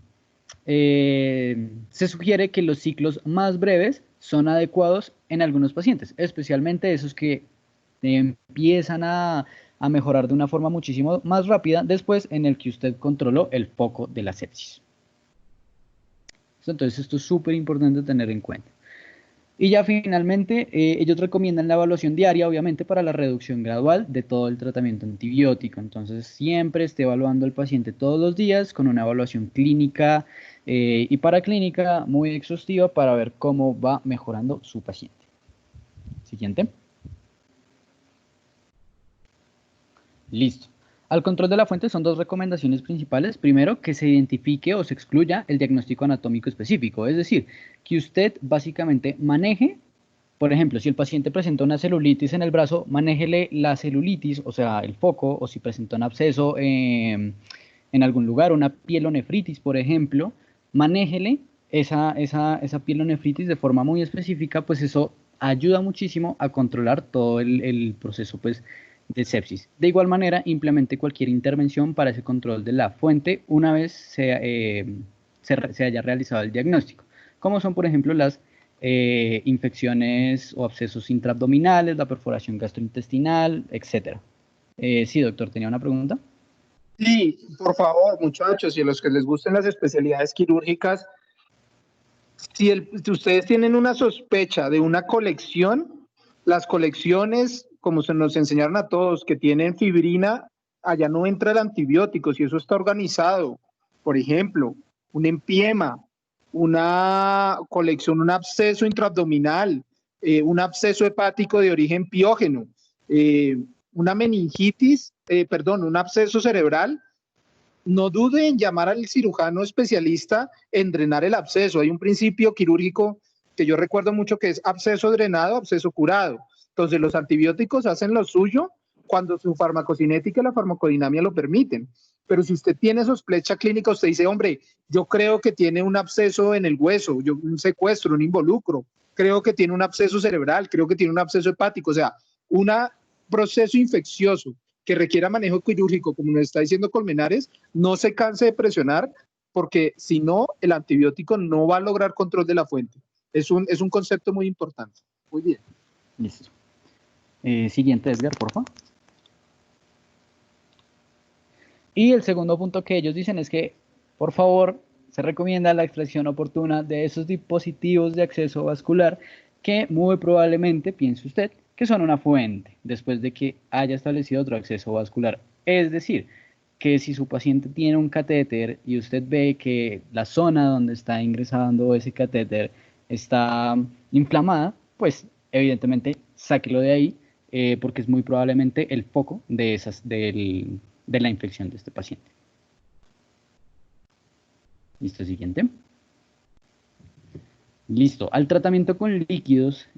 se sugiere que los ciclos más breves son adecuados en algunos pacientes, especialmente esos que empiezan a mejorar de una forma muchísimo más rápida después en el que usted controló el foco de la sepsis. Entonces esto es súper importante tener en cuenta. Y ya finalmente, ellos recomiendan la evaluación diaria, obviamente, para la reducción gradual de todo el tratamiento antibiótico. Entonces, siempre esté evaluando al paciente todos los días con una evaluación clínica y paraclínica muy exhaustiva para ver cómo va mejorando su paciente. Siguiente. Listo. Al control de la fuente son dos recomendaciones principales. Primero, que se identifique o se excluya el diagnóstico anatómico específico. Es decir, que usted básicamente maneje, por ejemplo, si el paciente presenta una celulitis en el brazo, manéjele la celulitis, o sea, el foco, o si presenta un absceso en algún lugar, una pielonefritis, por ejemplo, manéjele esa pielonefritis de forma muy específica, pues eso ayuda muchísimo a controlar todo el proceso, pues, de sepsis. De igual manera, implemente cualquier intervención para ese control de la fuente una vez se haya realizado el diagnóstico, como son, por ejemplo, las infecciones o abscesos intraabdominales, la perforación gastrointestinal, etc. Sí, doctor, ¿tenía una pregunta? Sí, por favor, muchachos, y a los que les gusten las especialidades quirúrgicas, si ustedes tienen una sospecha de una colección, las colecciones, como se nos enseñaron a todos, que tienen fibrina, allá no entra el antibiótico, si eso está organizado. Por ejemplo, un empiema, una colección, un absceso intraabdominal, un absceso hepático de origen piógeno, una meningitis, un absceso cerebral, no dude en llamar al cirujano especialista en drenar el absceso. Hay un principio quirúrgico que yo recuerdo mucho que es absceso drenado, absceso curado. Entonces los antibióticos hacen lo suyo cuando su farmacocinética y la farmacodinamia lo permiten. Pero si usted tiene sospecha clínica, usted dice, hombre, yo creo que tiene un absceso en el hueso, un secuestro, un involucro, creo que tiene un absceso cerebral, creo que tiene un absceso hepático, o sea, un proceso infeccioso que requiera manejo quirúrgico, como nos está diciendo Colmenares, no se canse de presionar, porque si no, el antibiótico no va a lograr control de la fuente. Es un concepto muy importante. Muy bien. Listo. Siguiente, Edgar, por favor. Y el segundo punto que ellos dicen es que, por favor, se recomienda la extracción oportuna de esos dispositivos de acceso vascular que muy probablemente, piense usted, que son una fuente después de que haya establecido otro acceso vascular. Es decir, que si su paciente tiene un catéter y usted ve que la zona donde está ingresando ese catéter está inflamada, pues evidentemente sáquelo de ahí porque es muy probablemente el foco de la infección de este paciente. Listo, siguiente. Listo, al tratamiento con líquidos.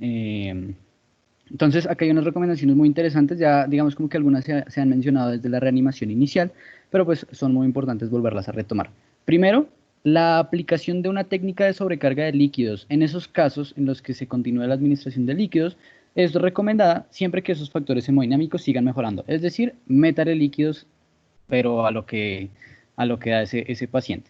Entonces, acá hay unas recomendaciones muy interesantes, ya digamos como que algunas se han mencionado desde la reanimación inicial, pero pues son muy importantes volverlas a retomar. Primero, la aplicación de una técnica de sobrecarga de líquidos. En esos casos en los que se continúa la administración de líquidos, es recomendada siempre que esos factores hemodinámicos sigan mejorando. Es decir, métale líquidos, pero a lo que da ese paciente.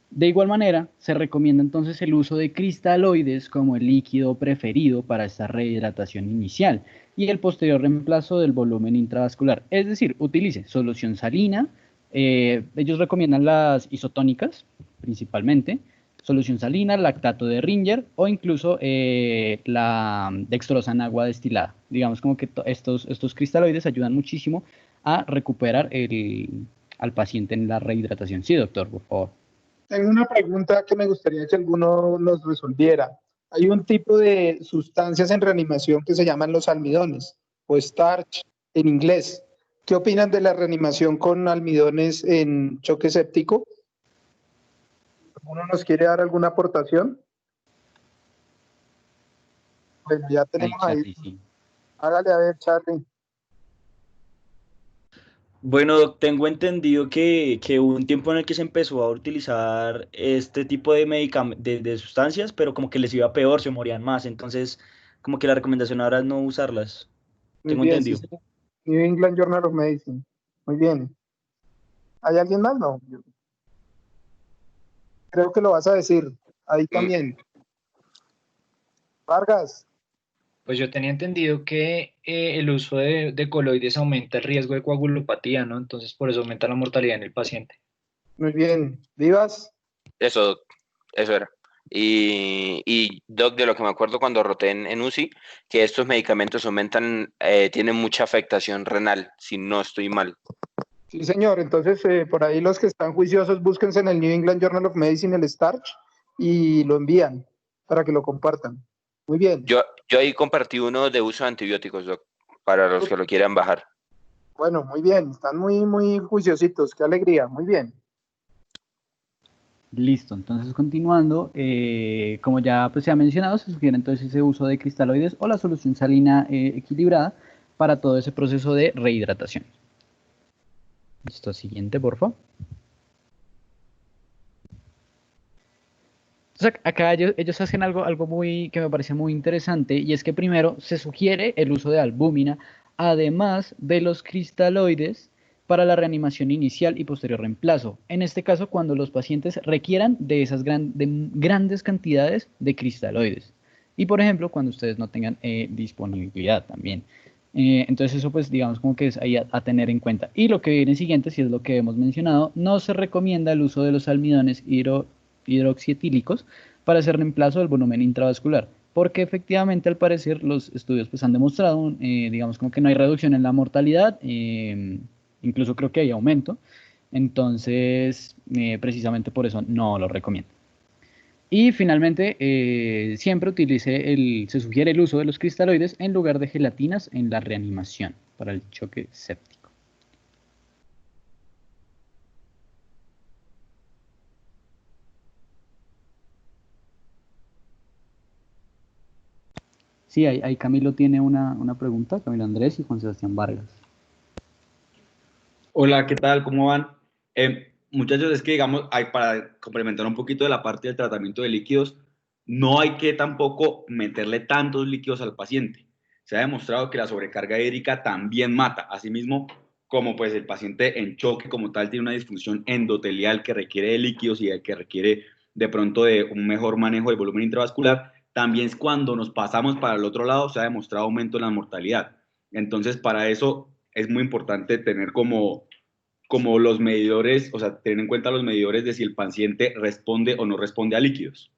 De igual manera, se recomienda entonces el uso de cristaloides como el líquido preferido para esta rehidratación inicial y el posterior reemplazo del volumen intravascular. Es decir, utilice solución salina, ellos recomiendan las isotónicas principalmente, solución salina, lactato de Ringer o incluso la dextrosa en agua destilada. Digamos como que estos cristaloides ayudan muchísimo a recuperar al paciente en la rehidratación. Sí, doctor, por favor. Tengo una pregunta que me gustaría que alguno nos resolviera. Hay un tipo de sustancias en reanimación que se llaman los almidones o starch en inglés. ¿Qué opinan de la reanimación con almidones en choque séptico? ¿Alguno nos quiere dar alguna aportación? Bueno, ya tenemos ahí. Sí. Hágale a ver, Charlie. Bueno, tengo entendido que hubo un tiempo en el que se empezó a utilizar este tipo de de sustancias, pero como que les iba peor, se morían más. Entonces, como que la recomendación ahora es no usarlas. Muy Tengo bien, entendido. sí. New England Journal of Medicine. Muy bien. ¿Hay alguien más? No. creo que lo vas a decir. Ahí también. Vargas. Pues yo tenía entendido que el uso de coloides aumenta el riesgo de coagulopatía, ¿no? Entonces por eso aumenta la mortalidad en el paciente. Muy bien. ¿Vivas? Eso, Doc, eso era. Y Doc, de lo que me acuerdo cuando roté en UCI, que estos medicamentos aumentan, tienen mucha afectación renal, si no estoy mal. Sí, señor. Entonces, por ahí los que están juiciosos, búsquense en el New England Journal of Medicine el STARCH y lo envían para que lo compartan. Muy bien. Yo ahí compartí uno de uso de antibióticos, Doc, para los que lo quieran bajar. Bueno, muy bien. Están muy, muy juiciositos. Qué alegría. Muy bien. Listo, entonces continuando, como ya pues, se ha mencionado, se sugiere entonces ese uso de cristaloides o la solución salina equilibrada para todo ese proceso de rehidratación. Listo, siguiente, por favor. Entonces acá ellos hacen algo muy, que me parece muy interesante, y es que primero se sugiere el uso de albúmina, además de los cristaloides, para la reanimación inicial y posterior reemplazo. En este caso, cuando los pacientes requieran de esas grandes cantidades de cristaloides. Y por ejemplo, cuando ustedes no tengan disponibilidad también. Entonces eso pues digamos como que es ahí a tener en cuenta. Y lo que viene siguiente, si es lo que hemos mencionado, no se recomienda el uso de los almidones hidroxietílicos para hacer reemplazo del volumen intravascular, porque efectivamente al parecer los estudios pues han demostrado, digamos como que no hay reducción en la mortalidad, incluso creo que hay aumento, entonces precisamente por eso no lo recomiendo. Y finalmente, siempre se sugiere el uso de los cristaloides en lugar de gelatinas en la reanimación para el choque séptico. Sí, ahí Camilo tiene una pregunta, Camilo Andrés y Juan Sebastián Vargas. Hola, ¿qué tal? ¿Cómo van? Muchachos, es que digamos, para complementar un poquito de la parte del tratamiento de líquidos, no hay que tampoco meterle tantos líquidos al paciente. Se ha demostrado que la sobrecarga hídrica también mata. Asimismo, como pues el paciente en choque como tal tiene una disfunción endotelial que requiere de líquidos y que requiere de pronto de un mejor manejo del volumen intravascular, también es cuando nos pasamos para el otro lado, se ha demostrado aumento en la mortalidad. Entonces, para eso es muy importante tener como los medidores, o sea, tener en cuenta los medidores de si el paciente responde o no responde a líquidos.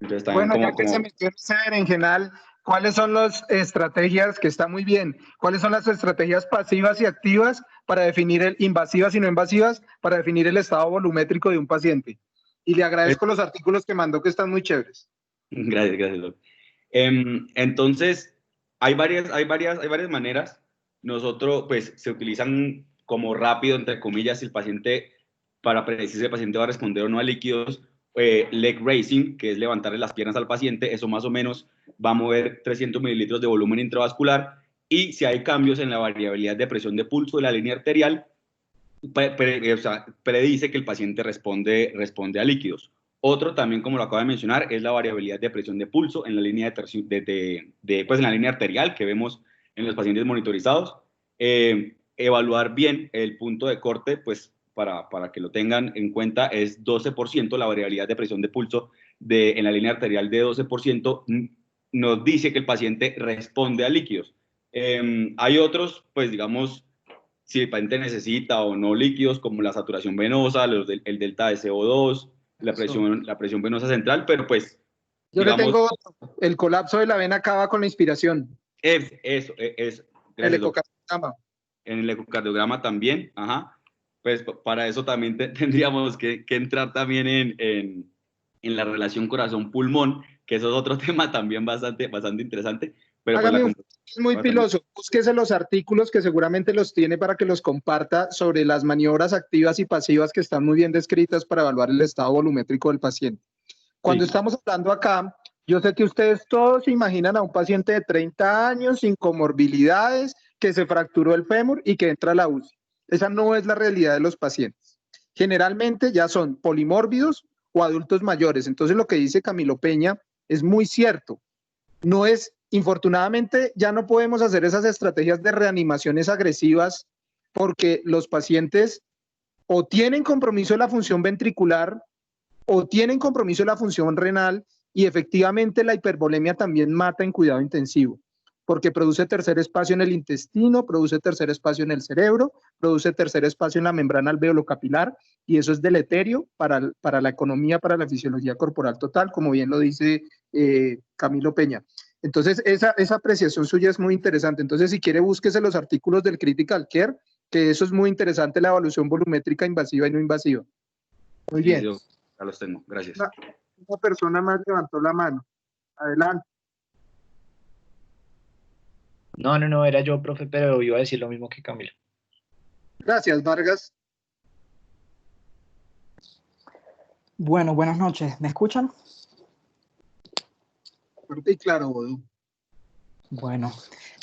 Entonces, también bueno, ya que se metió ese berenjenal, ¿cuáles son las estrategias, que está muy bien, cuáles son las estrategias pasivas y activas para definir invasivas y no invasivas, para definir el estado volumétrico de un paciente? Y le agradezco los artículos que mandó, que están muy chéveres. Gracias, Doc. Entonces, hay varias maneras. Nosotros, pues, se utilizan como rápido, entre comillas, el paciente, para predecir si el paciente va a responder o no a líquidos, leg raising, que es levantarle las piernas al paciente, eso más o menos va a mover 300 mililitros de volumen intravascular, y si hay cambios en la variabilidad de presión de pulso de la línea arterial, predice que el paciente responde a líquidos. Otro también, como lo acabo de mencionar, es la variabilidad de presión de pulso en la línea pues en la línea arterial que vemos en los pacientes monitorizados. Evaluar bien el punto de corte, pues para que lo tengan en cuenta, es 12%. La variabilidad de presión de pulso en la línea arterial de 12% nos dice que el paciente responde a líquidos. Hay otros, pues digamos, si el paciente necesita o no líquidos, como la saturación venosa, el delta de CO2, la presión venosa central, pero pues... Yo digamos, le tengo el colapso de la vena cava con la inspiración. Eso. El ecocardiograma. En el ecocardiograma también, ajá. Pues para eso también tendríamos que entrar también en la relación corazón-pulmón, que eso es otro tema también bastante interesante. Pero pues es muy piloso. Búsquese los artículos que seguramente los tiene para que los comparta sobre las maniobras activas y pasivas que están muy bien descritas para evaluar el estado volumétrico del paciente. Cuando estamos hablando acá, yo sé que ustedes todos se imaginan a un paciente de 30 años sin comorbilidades, que se fracturó el fémur y que entra a la UCI. Esa no es la realidad de los pacientes. Generalmente ya son polimórbidos o adultos mayores. Entonces lo que dice Camilo Peña es muy cierto. No es, infortunadamente, ya no podemos hacer esas estrategias de reanimaciones agresivas porque los pacientes o tienen compromiso de la función ventricular o tienen compromiso de la función renal, y efectivamente la hipervolemia también mata en cuidado intensivo, porque produce tercer espacio en el intestino, produce tercer espacio en el cerebro, produce tercer espacio en la membrana alveolo-capilar, y eso es deleterio para la economía, para la fisiología corporal total, como bien lo dice Camilo Peña. Entonces, esa apreciación suya es muy interesante. Entonces, si quiere, búsquese los artículos del Critical Care, que eso es muy interesante, la evaluación volumétrica invasiva y no invasiva. Muy bien. Yo ya los tengo, gracias. Una persona más levantó la mano. Adelante. No, era yo, profe, pero iba a decir lo mismo que Camilo. Gracias, Vargas. Bueno, buenas noches. ¿Me escuchan? Fuerte y claro, Bodú. Bueno,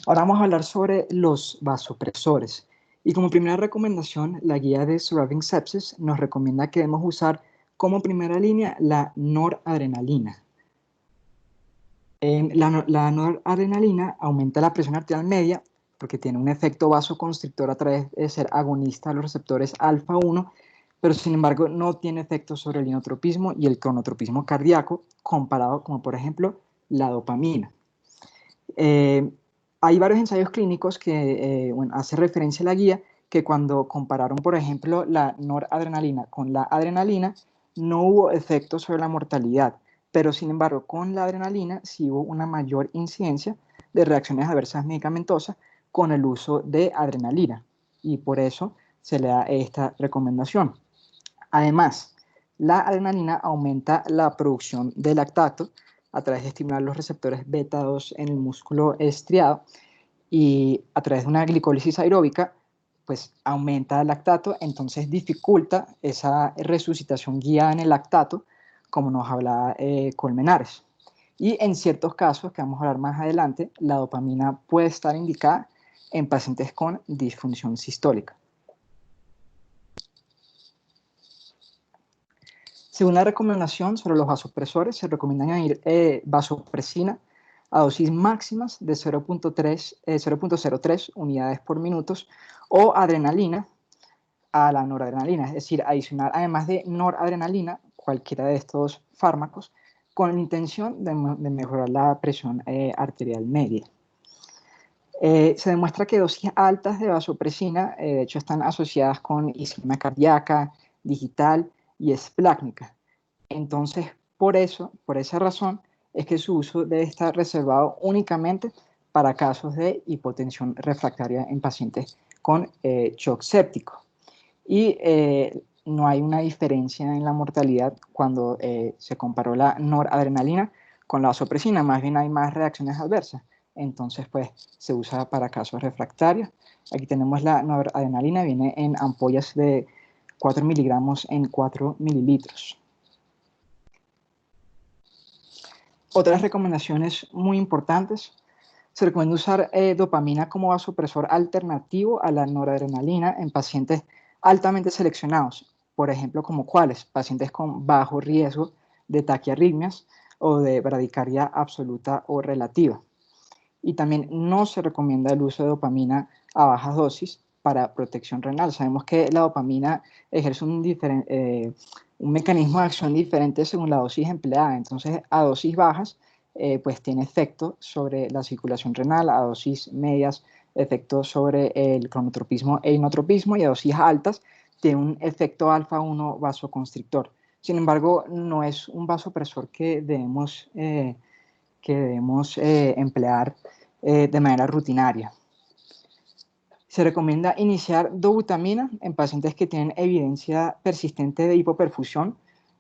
ahora vamos a hablar sobre los vasopresores. Y como primera recomendación, la guía de Surviving Sepsis nos recomienda que debemos usar como primera línea la noradrenalina. La noradrenalina aumenta la presión arterial media porque tiene un efecto vasoconstrictor a través de ser agonista de los receptores alfa-1, pero sin embargo no tiene efecto sobre el inotropismo y el cronotropismo cardíaco comparado como por ejemplo la dopamina. Hay varios ensayos clínicos que hace referencia a la guía que cuando compararon por ejemplo la noradrenalina con la adrenalina no hubo efecto sobre la mortalidad, pero sin embargo con la adrenalina sí hubo una mayor incidencia de reacciones adversas medicamentosas con el uso de adrenalina y por eso se le da esta recomendación. Además, la adrenalina aumenta la producción de lactato a través de estimular los receptores beta 2 en el músculo estriado y a través de una glicólisis aeróbica pues aumenta el lactato, entonces dificulta esa resucitación guiada en el lactato, como nos hablaba Colmenares. Y en ciertos casos, que vamos a hablar más adelante, la dopamina puede estar indicada en pacientes con disfunción sistólica. Según la recomendación sobre los vasopresores, se recomienda añadir vasopresina a dosis máximas de 0.03 unidades por minuto o adrenalina a la noradrenalina, es decir, adicionar además de noradrenalina cualquiera de estos fármacos con la intención de mejorar la presión arterial media. Se demuestra que dosis altas de vasopresina de hecho están asociadas con isquemia cardíaca, digital y esplácnica. Entonces, por esa razón, es que su uso debe estar reservado únicamente para casos de hipotensión refractaria en pacientes con shock séptico. Y no hay una diferencia en la mortalidad cuando se comparó la noradrenalina con la vasopresina, más bien hay más reacciones adversas. Entonces, pues, se usa para casos refractarios. Aquí tenemos la noradrenalina, viene en ampollas de 4 miligramos en 4 mililitros. Otras recomendaciones muy importantes. Se recomienda usar dopamina como vasopresor alternativo a la noradrenalina en pacientes altamente seleccionados. Por ejemplo, como cuáles? Pacientes con bajo riesgo de taquiarritmias o de bradicardia absoluta o relativa. Y también no se recomienda el uso de dopamina a bajas dosis para protección renal. Sabemos que la dopamina ejerce un mecanismo de acción diferente según la dosis empleada. Entonces, a dosis bajas, pues tiene efecto sobre la circulación renal, a dosis medias, efecto sobre el cronotropismo e inotropismo, y a dosis altas tiene un efecto alfa-1 vasoconstrictor. Sin embargo, no es un vasopresor que debemos emplear de manera rutinaria. Se recomienda iniciar dobutamina en pacientes que tienen evidencia persistente de hipoperfusión,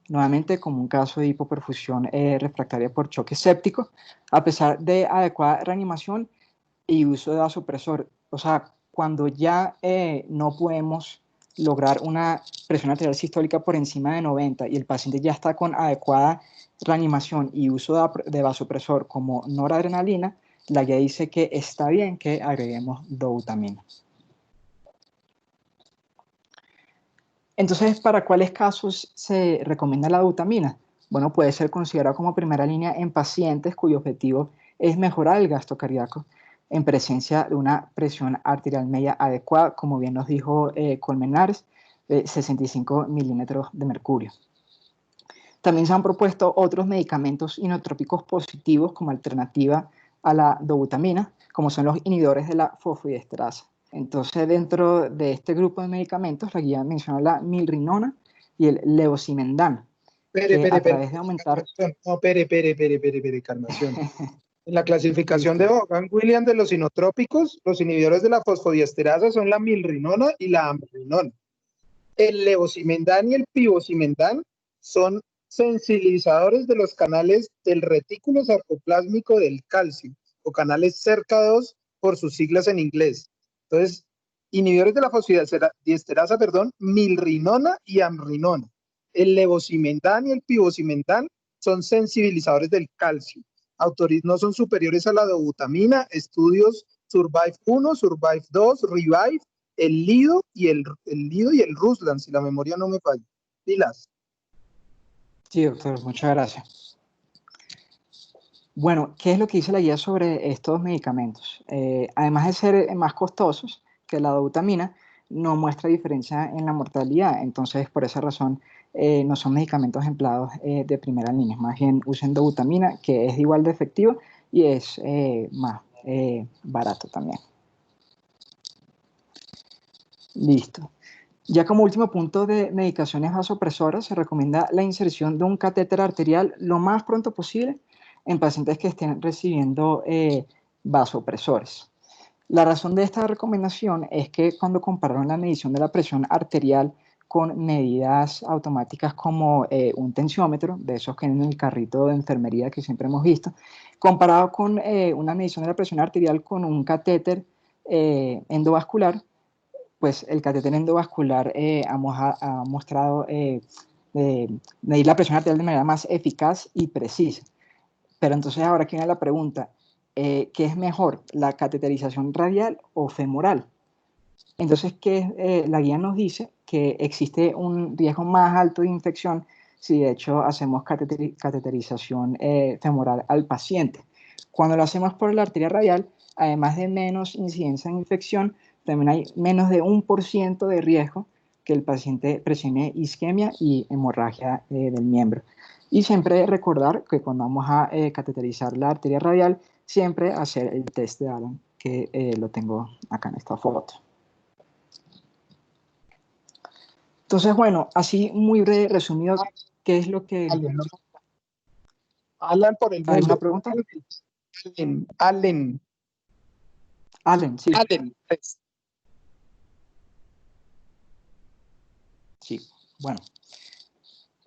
nuevamente como un caso de hipoperfusión refractaria por choque séptico, a pesar de adecuada reanimación y uso de vasopresor. O sea, cuando ya no podemos lograr una presión arterial sistólica por encima de 90 y el paciente ya está con adecuada reanimación y uso de vasopresor como noradrenalina, la guía dice que está bien que agreguemos dobutamina. Entonces, ¿para cuáles casos se recomienda la dobutamina? Bueno, puede ser considerado como primera línea en pacientes cuyo objetivo es mejorar el gasto cardíaco en presencia de una presión arterial media adecuada, como bien nos dijo Colmenares, 65 milímetros de mercurio. También se han propuesto otros medicamentos inotrópicos positivos como alternativa a la dobutamina, como son los inhibidores de la fosfodiesterasa. Entonces, dentro de este grupo de medicamentos, la guía menciona la milrinona y el levosimendan, que a través de aumentar... No, pere, calmación. En la clasificación de Vaughan William de los inotrópicos, los inhibidores de la fosfodiesterasa son la milrinona y la amrinona. El levosimendan y el pivosimendan son sensibilizadores de los canales del retículo sarcoplásmico del calcio, o canales CERCA2 por sus siglas en inglés. Entonces, inhibidores de la fosfodiesterasa, milrinona y amrinona. El levosimendan y el pivosimendan son sensibilizadores del calcio. No son superiores a la dobutamina. Estudios Survive 1, Survive 2, Revive, el Lido y el Ruslan, si la memoria no me falla. Pilas. Sí, doctor, muchas gracias. Bueno, ¿qué es lo que dice la guía sobre estos medicamentos? Además de ser más costosos que la dobutamina, no muestra diferencia en la mortalidad. Entonces, por esa razón, no son medicamentos empleados de primera línea. Más bien usen dobutamina, que es igual de efectivo y es más barato también. Listo. Ya como último punto de medicaciones vasopresoras, se recomienda la inserción de un catéter arterial lo más pronto posible en pacientes que estén recibiendo vasopresores. La razón de esta recomendación es que cuando compararon la medición de la presión arterial con medidas automáticas como un tensiómetro, de esos que en el carrito de enfermería que siempre hemos visto, comparado con una medición de la presión arterial con un catéter endovascular, pues el catéter endovascular ha mostrado medir la presión arterial de manera más eficaz y precisa. Pero entonces ahora aquí viene la pregunta, ¿qué es mejor, la cateterización radial o femoral? Entonces, la guía nos dice que existe un riesgo más alto de infección si de hecho hacemos cateterización femoral al paciente. Cuando lo hacemos por la arteria radial, además de menos incidencia en infección, también hay menos de 1% de riesgo que el paciente presente isquemia y hemorragia del miembro. Y siempre recordar que cuando vamos a cateterizar la arteria radial, siempre hacer el test de Allen, que lo tengo acá en esta foto. Entonces, bueno, así muy breve, resumido, ¿qué es lo que... Alan por el mundo. ¿Alguna pregunta? Allen, sí. Allen. Sí, bueno.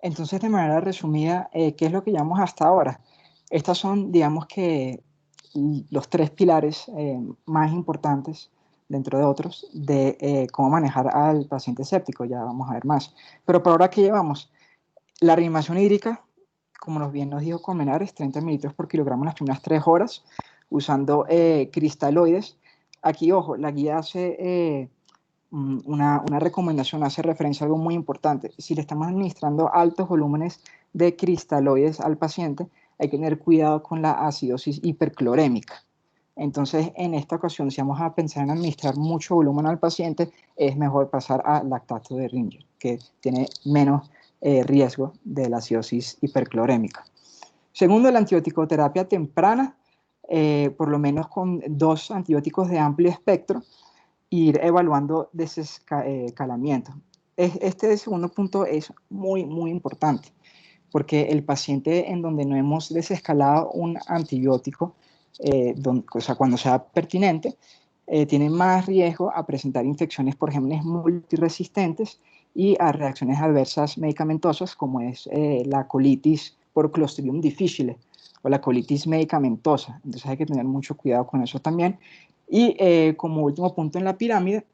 Entonces, de manera resumida, ¿qué es lo que llevamos hasta ahora? Estos son, digamos que, los tres pilares más importantes, dentro de otros, de cómo manejar al paciente séptico. Ya vamos a ver más. Pero por ahora, ¿qué llevamos? La reanimación hídrica, como bien nos dijo Colmenares, 30 mililitros por kilogramo en las primeras 3 horas, usando cristaloides. Aquí, ojo, la guía hace una recomendación, hace referencia a algo muy importante. Si le estamos administrando altos volúmenes de cristaloides al paciente, hay que tener cuidado con la acidosis hiperclorémica. Entonces, en esta ocasión, si vamos a pensar en administrar mucho volumen al paciente, es mejor pasar a lactato de Ringer, que tiene menos riesgo de la acidosis hiperclorémica. Segundo, la antibiótico-terapia temprana, por lo menos con 2 antibióticos de amplio espectro, ir evaluando desescalamiento. Este segundo punto es muy, muy importante, porque el paciente en donde no hemos desescalado un antibiótico, o sea, cuando sea pertinente, tiene más riesgo a presentar infecciones por gérmenes multiresistentes y a reacciones adversas medicamentosas, como es la colitis por Clostridium difficile o la colitis medicamentosa. Entonces hay que tener mucho cuidado con eso también. Y como último punto en la pirámide,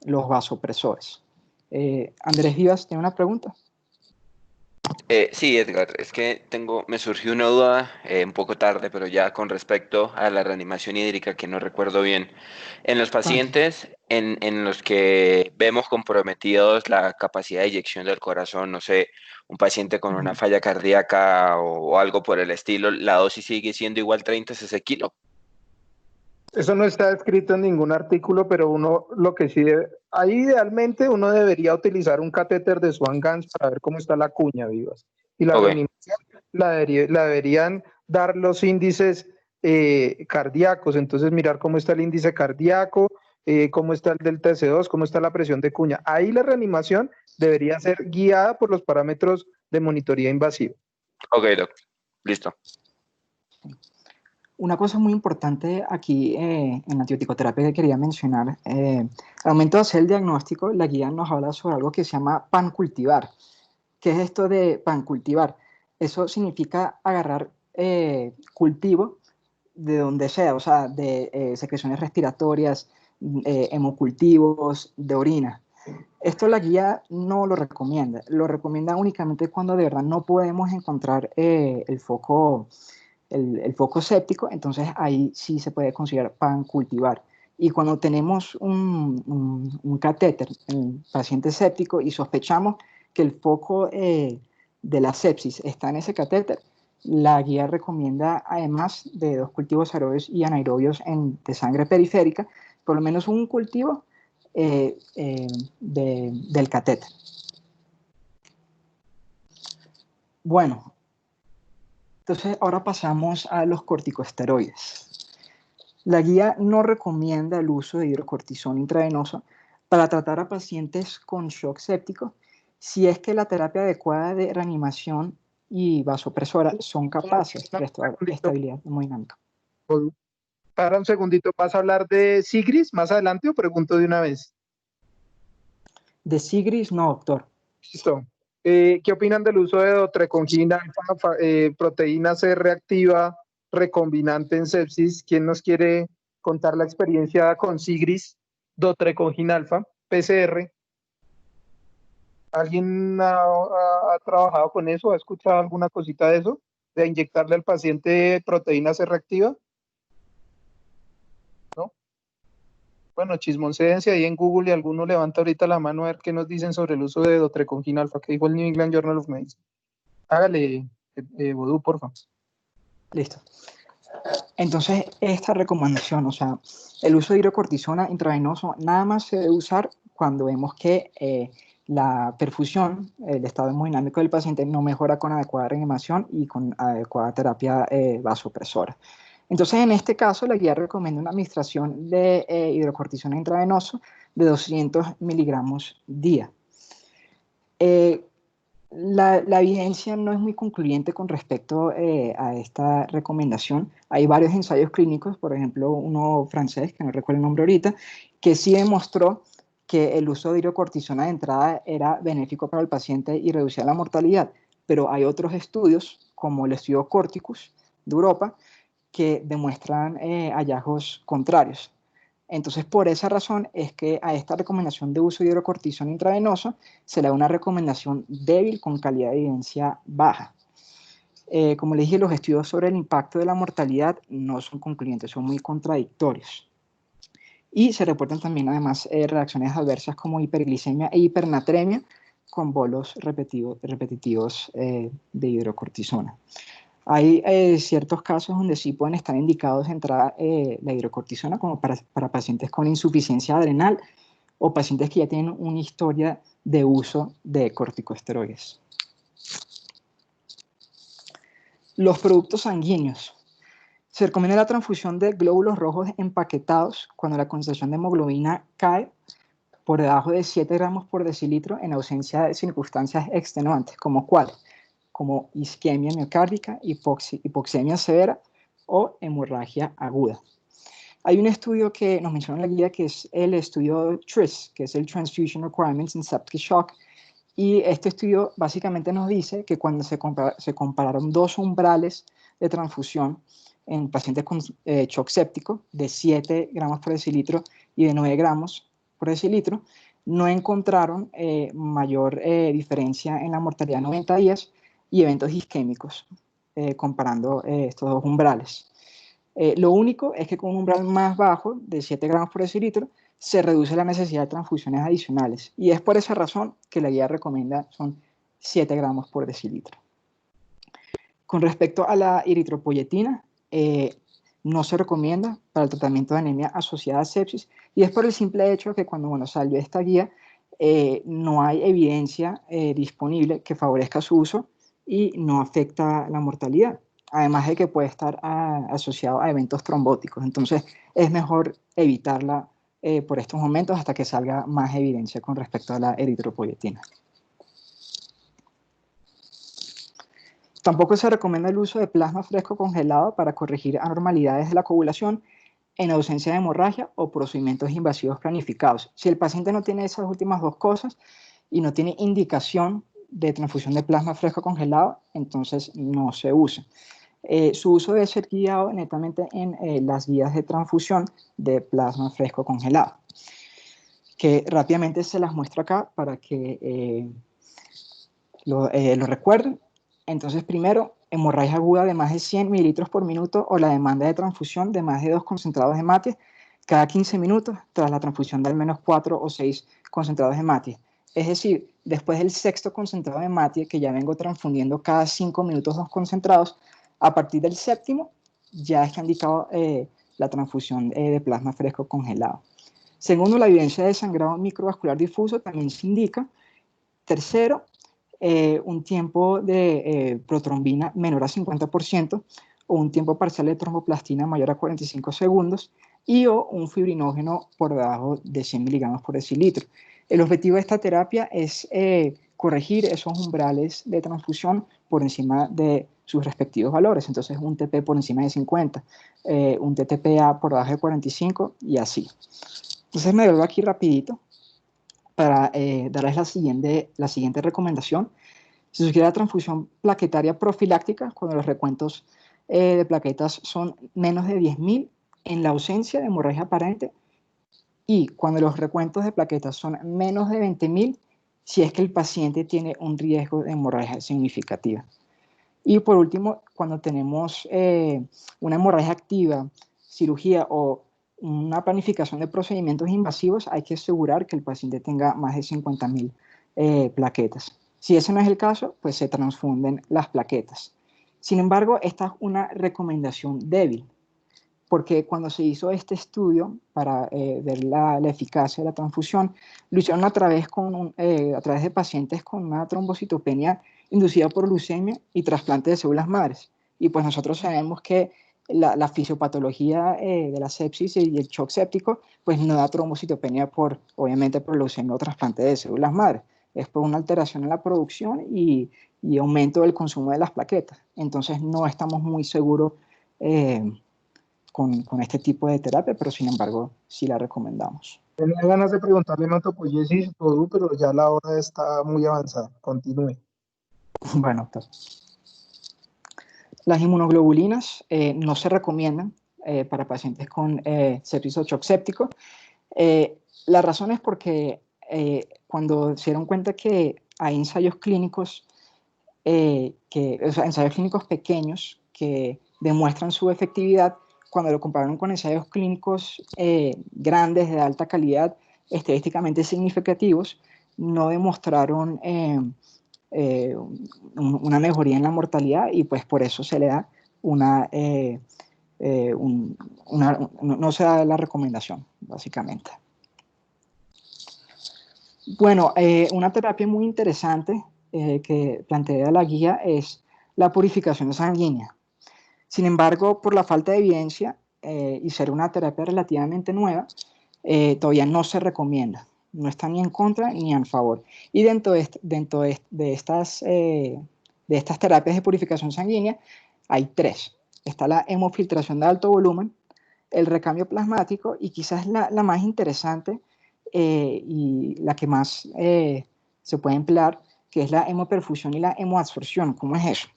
los vasopresores. Andrés Vivas, ¿tiene una pregunta? Sí, Edgar, es que me surgió una duda un poco tarde, pero ya con respecto a la reanimación hídrica, que no recuerdo bien. En los pacientes en los que vemos comprometidos la capacidad de eyección del corazón, no sé, un paciente con una falla cardíaca o algo por el estilo, ¿la dosis sigue siendo igual 30 cc kilo? Eso no está escrito en ningún artículo, pero uno lo que sí Ahí idealmente uno debería utilizar un catéter de Swan-Ganz para ver cómo está la cuña, Vivas. Y la reanimación la deberían dar los índices cardíacos, entonces mirar cómo está el índice cardíaco, cómo está el delta S2, cómo está la presión de cuña. Ahí la reanimación debería ser guiada por los parámetros de monitoría invasiva. Ok, doctor. Listo. Una cosa muy importante aquí en la antibiótico-terapia que quería mencionar, al momento de hacer el diagnóstico, la guía nos habla sobre algo que se llama pancultivar. ¿Qué es esto de pancultivar? Eso significa agarrar cultivo de donde sea, o sea, de secreciones respiratorias, hemocultivos, de orina. Esto la guía no lo recomienda únicamente cuando de verdad no podemos encontrar el foco séptico, entonces ahí sí se puede considerar pancultivar. Y cuando tenemos un catéter en paciente séptico y sospechamos que el foco de la sepsis está en ese catéter, la guía recomienda, además de 2 cultivos aerobios y anaerobios de sangre periférica, por lo menos un cultivo del catéter. Bueno, entonces ahora pasamos a los corticosteroides. La guía no recomienda el uso de hidrocortisona intravenosa para tratar a pacientes con shock séptico si es que la terapia adecuada de reanimación y vasopresora son capaces de restaurar estabilidad hemodinámica. Para un segundito, ¿vas a hablar de Sigris más adelante o pregunto de una vez? De Sigris no, doctor. Listo. ¿Qué opinan del uso de dotrecongina, proteína C reactiva, recombinante en sepsis? ¿Quién nos quiere contar la experiencia con Sigris, dotrecongina alfa, PCR? ¿Alguien ha trabajado con eso? ¿Ha escuchado alguna cosita de eso? ¿De inyectarle al paciente proteína C reactiva? ¿No? Bueno, chismoncédense ahí en Google y alguno levanta ahorita la mano a ver qué nos dicen sobre el uso de dotrecongina alfa, que dijo el New England Journal of Medicine. Hágale, Vodú, por favor. Listo. Entonces, esta recomendación, o sea, el uso de hidrocortisona intravenoso nada más se debe usar cuando vemos que la perfusión, el estado hemodinámico del paciente no mejora con adecuada reanimación y con adecuada terapia vasopresora. Entonces, en este caso, la guía recomienda una administración de hidrocortisona intravenoso de 200 miligramos día. La evidencia no es muy concluyente con respecto a esta recomendación. Hay varios ensayos clínicos, por ejemplo, uno francés, que no recuerdo el nombre ahorita, que sí demostró que el uso de hidrocortisona de entrada era benéfico para el paciente y reducía la mortalidad. Pero hay otros estudios, como el estudio Corticus de Europa, que demuestran hallazgos contrarios. Entonces, por esa razón es que a esta recomendación de uso de hidrocortisona intravenosa se le da una recomendación débil con calidad de evidencia baja. Como les dije, los estudios sobre el impacto de la mortalidad no son concluyentes, son muy contradictorios. Y se reportan también, además, reacciones adversas como hiperglicemia e hipernatremia con bolos repetitivos de hidrocortisona. Hay ciertos casos donde sí pueden estar indicados entrar la hidrocortisona como para pacientes con insuficiencia adrenal o pacientes que ya tienen una historia de uso de corticosteroides. Los productos sanguíneos. Se recomienda la transfusión de glóbulos rojos empaquetados cuando la concentración de hemoglobina cae por debajo de 7 gramos por decilitro en ausencia de circunstancias extenuantes, como cuáles, como isquemia miocárdica, hipoxemia severa o hemorragia aguda. Hay un estudio que nos menciona en la guía que es el estudio TRIS, que es el Transfusion Requirements in Septic Shock, y este estudio básicamente nos dice que cuando se compararon 2 umbrales de transfusión en pacientes con shock séptico de 7 gramos por decilitro y de 9 gramos por decilitro, no encontraron mayor diferencia en la mortalidad 90 días y eventos isquémicos, comparando estos 2 umbrales. Lo único es que con un umbral más bajo, de 7 gramos por decilitro, se reduce la necesidad de transfusiones adicionales. Y es por esa razón que la guía recomienda son 7 gramos por decilitro. Con respecto a la eritropoyetina, no se recomienda para el tratamiento de anemia asociada a sepsis, y es por el simple hecho de que cuando salió esta guía no hay evidencia disponible que favorezca su uso y no afecta la mortalidad, además de que puede estar asociado a eventos trombóticos. Entonces es mejor evitarla por estos momentos hasta que salga más evidencia con respecto a la eritropoyetina. Tampoco se recomienda el uso de plasma fresco congelado para corregir anormalidades de la coagulación en ausencia de hemorragia o procedimientos invasivos planificados. Si el paciente no tiene esas últimas dos cosas y no tiene indicación de transfusión de plasma fresco congelado, entonces no se usa. Su uso debe ser guiado netamente en las guías de transfusión de plasma fresco congelado, que rápidamente se las muestro acá para que lo recuerden. Entonces, primero, hemorragia aguda de más de 100 mililitros por minuto o la demanda de transfusión de más de 2 concentrados de hematía cada 15 minutos tras la transfusión de al menos 4 o 6 concentrados de hematía. Es decir, después del sexto concentrado de hematía, que ya vengo transfundiendo cada 5 minutos 2 concentrados, a partir del séptimo ya está indicado la transfusión de plasma fresco congelado. Segundo, la evidencia de sangrado microvascular difuso también se indica. Tercero, un tiempo de protrombina menor a 50% o un tiempo parcial de tromboplastina mayor a 45 segundos y o un fibrinógeno por debajo de 100 miligramos por decilitro. El objetivo de esta terapia es corregir esos umbrales de transfusión por encima de sus respectivos valores. Entonces, un TP por encima de 50, un TTPA por debajo de 45 y así. Entonces, me vuelvo aquí rapidito para darles la siguiente recomendación. Se sugiere la transfusión plaquetaria profiláctica cuando los recuentos de plaquetas son menos de 10.000 en la ausencia de hemorragia aparente y cuando los recuentos de plaquetas son menos de 20.000 si es que el paciente tiene un riesgo de hemorragia significativa. Y por último, cuando tenemos una hemorragia activa, cirugía o una planificación de procedimientos invasivos, hay que asegurar que el paciente tenga más de 50.000 plaquetas. Si ese no es el caso, pues se transfunden las plaquetas. Sin embargo, esta es una recomendación débil, porque cuando se hizo este estudio para ver la eficacia de la transfusión, lo hicieron a través de pacientes con una trombocitopenia inducida por leucemia y trasplante de células madres. Y pues nosotros sabemos que la fisiopatología de la sepsis y el shock séptico, pues no da trombocitopenia obviamente por leucemia o trasplante de células madres. Es por una alteración en la producción y aumento del consumo de las plaquetas. Entonces no estamos muy seguros con este tipo de terapia, pero sin embargo sí la recomendamos. Tenía ganas de preguntarle hematopoiesis y todo, pero ya la hora está muy avanzada. Continúe. Bueno, doctor. Las inmunoglobulinas no se recomiendan para pacientes con sepsis o shock séptico. La razón es porque cuando se dieron cuenta que hay ensayos clínicos, ensayos clínicos pequeños que demuestran su efectividad, cuando lo compararon con ensayos clínicos grandes de alta calidad, estadísticamente significativos, no demostraron una mejoría en la mortalidad y pues por eso se le da no se da la recomendación, básicamente. Bueno, una terapia muy interesante que plantea la guía es la purificación sanguínea. Sin embargo, por la falta de evidencia y ser una terapia relativamente nueva, todavía no se recomienda. No está ni en contra ni en favor. Y dentro de estas terapias de purificación sanguínea hay 3. Está la hemofiltración de alto volumen, el recambio plasmático y quizás la más interesante y la que más se puede emplear, que es la hemoperfusión y la hemoabsorción. ¿Cómo es eso?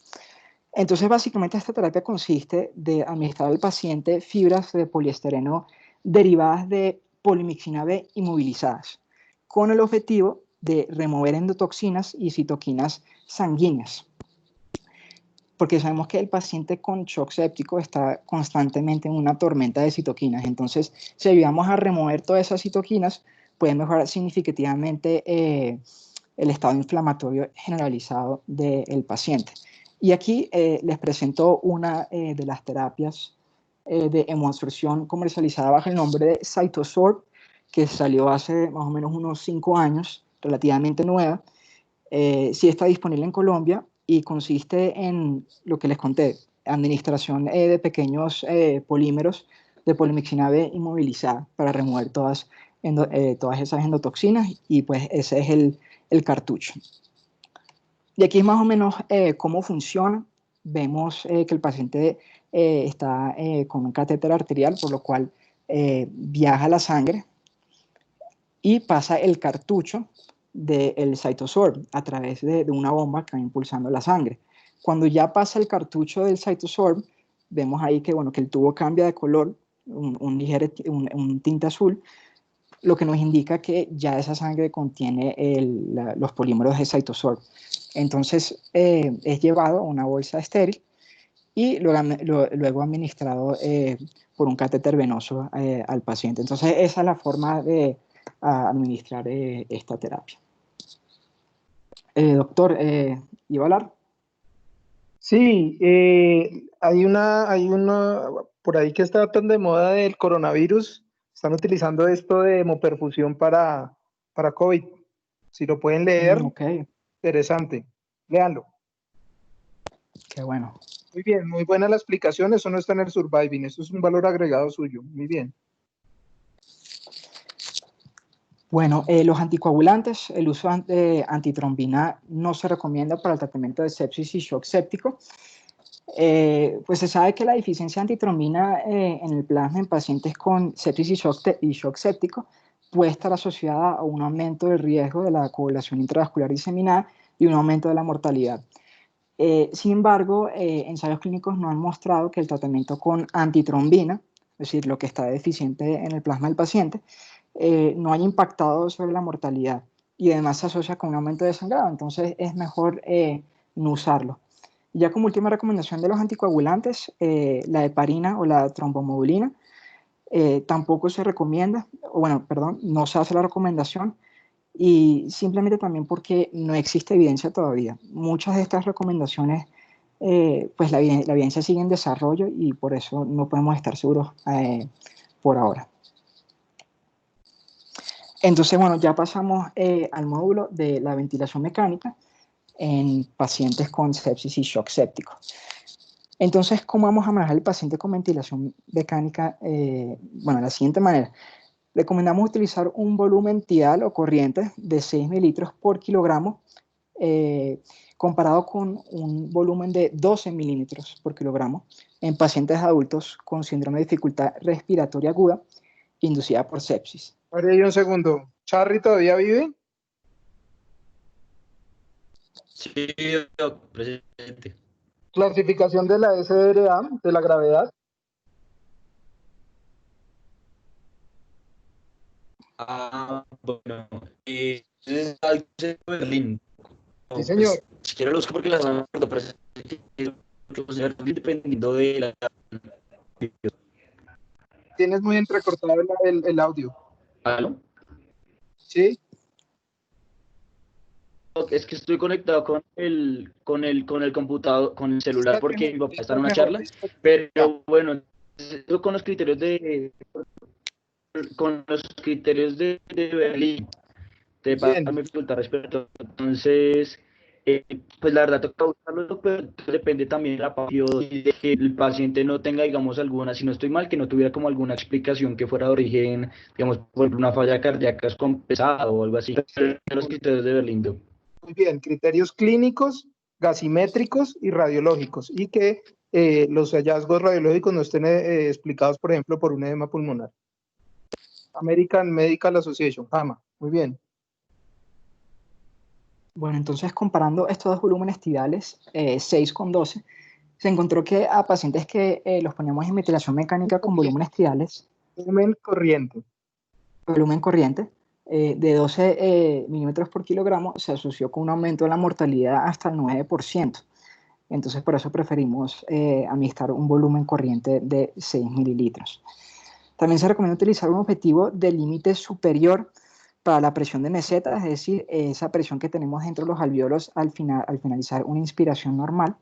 Entonces, básicamente esta terapia consiste de administrar al paciente fibras de poliestireno derivadas de polimixina B inmovilizadas, con el objetivo de remover endotoxinas y citoquinas sanguíneas. Porque sabemos que el paciente con shock séptico está constantemente en una tormenta de citoquinas. Entonces, si ayudamos a remover todas esas citoquinas, puede mejorar significativamente el estado inflamatorio generalizado del paciente. Y aquí les presento una de las terapias de hemoabsorción comercializada bajo el nombre de CytoSorb, que salió hace más o menos unos 5 años, relativamente nueva. Sí está disponible en Colombia y consiste en lo que les conté, administración de pequeños polímeros de polimixina B inmovilizada para remover todas esas endotoxinas, y pues ese es el cartucho. Y aquí es más o menos cómo funciona. Vemos que el paciente está con un catéter arterial, por lo cual viaja la sangre y pasa el cartucho del CytoSorb a través de una bomba que va impulsando la sangre. Cuando ya pasa el cartucho del CytoSorb, vemos ahí que, bueno, que el tubo cambia de color, un tinte azul, lo que nos indica que ya esa sangre contiene los polímeros de CytoSorb. Entonces es llevado a una bolsa estéril y luego administrado por un catéter venoso al paciente. Entonces esa es la forma de administrar esta terapia. Doctor, ¿iba a hablar? Sí, hay una por ahí que está tan de moda del coronavirus. Están utilizando esto de hemoperfusión para COVID. Si lo pueden leer, Okay. Interesante. Léanlo. Qué bueno. Muy bien, muy buena la explicación. Eso no está en el Surviving, eso es un valor agregado suyo. Muy bien. Bueno, los anticoagulantes, el uso de antitrombina no se recomienda para el tratamiento de sepsis y shock séptico. Pues se sabe que la deficiencia de antitrombina en el plasma en pacientes con sepsis y shock séptico puede estar asociada a un aumento del riesgo de la coagulación intravascular diseminada y un aumento de la mortalidad. Sin embargo, ensayos clínicos no han mostrado que el tratamiento con antitrombina, es decir, lo que está deficiente en el plasma del paciente, no haya impactado sobre la mortalidad, y además se asocia con un aumento de sangrado. Entonces es mejor no usarlo. Ya como última recomendación de los anticoagulantes, la heparina o la trombomodulina tampoco se recomienda, o bueno, perdón, no se hace la recomendación, y simplemente también porque no existe evidencia todavía. Muchas de estas recomendaciones, pues la evidencia sigue en desarrollo y por eso no podemos estar seguros por ahora. Entonces, bueno, ya pasamos al módulo de la ventilación mecánica en pacientes con sepsis y shock séptico. Entonces, ¿cómo vamos a manejar el paciente con ventilación mecánica? Bueno, de la siguiente manera. Recomendamos utilizar un volumen tidal o corriente de 6 mililitros por kilogramo, comparado con un volumen de 12 mililitros por kilogramo en pacientes adultos con síndrome de dificultad respiratoria aguda inducida por sepsis. María, un segundo. ¿Charry todavía vive? Sí, presente. Clasificación de la SDRA, de la gravedad. Bueno, es algo de Berlín. Sí, señor. Pues, si quiero lo busco porque las han dependiendo de la... Tienes muy entrecortado el audio. ¿Aló? Sí. Es que estoy conectado con el computador, con el celular, porque mi papá está en una charla, pero bueno, con los criterios de Berlín, te pasa mi dificultad respecto. Entonces, pues la verdad toca buscarlo, pero depende también de la y de que el paciente no tenga, digamos, alguna, si no estoy mal, que no tuviera como alguna explicación que fuera de origen, digamos, por ejemplo, una falla cardíaca compensada o algo así. Los criterios de Berlín. Muy bien, criterios clínicos, gasimétricos y radiológicos, y que los hallazgos radiológicos no estén explicados, por ejemplo, por un edema pulmonar. American Medical Association, AMA. Muy bien. Bueno, entonces comparando estos dos volúmenes tidales, 6 con 12, se encontró que a pacientes que los poníamos en ventilación mecánica con volúmenes tidales, volumen corriente, de 12 milímetros por kilogramo, se asoció con un aumento de la mortalidad hasta el 9%. Entonces por eso preferimos administrar un volumen corriente de 6 mililitros. También se recomienda utilizar un objetivo de límite superior para la presión de meseta, es decir, esa presión que tenemos dentro de los alvéolos al finalizar una inspiración normal,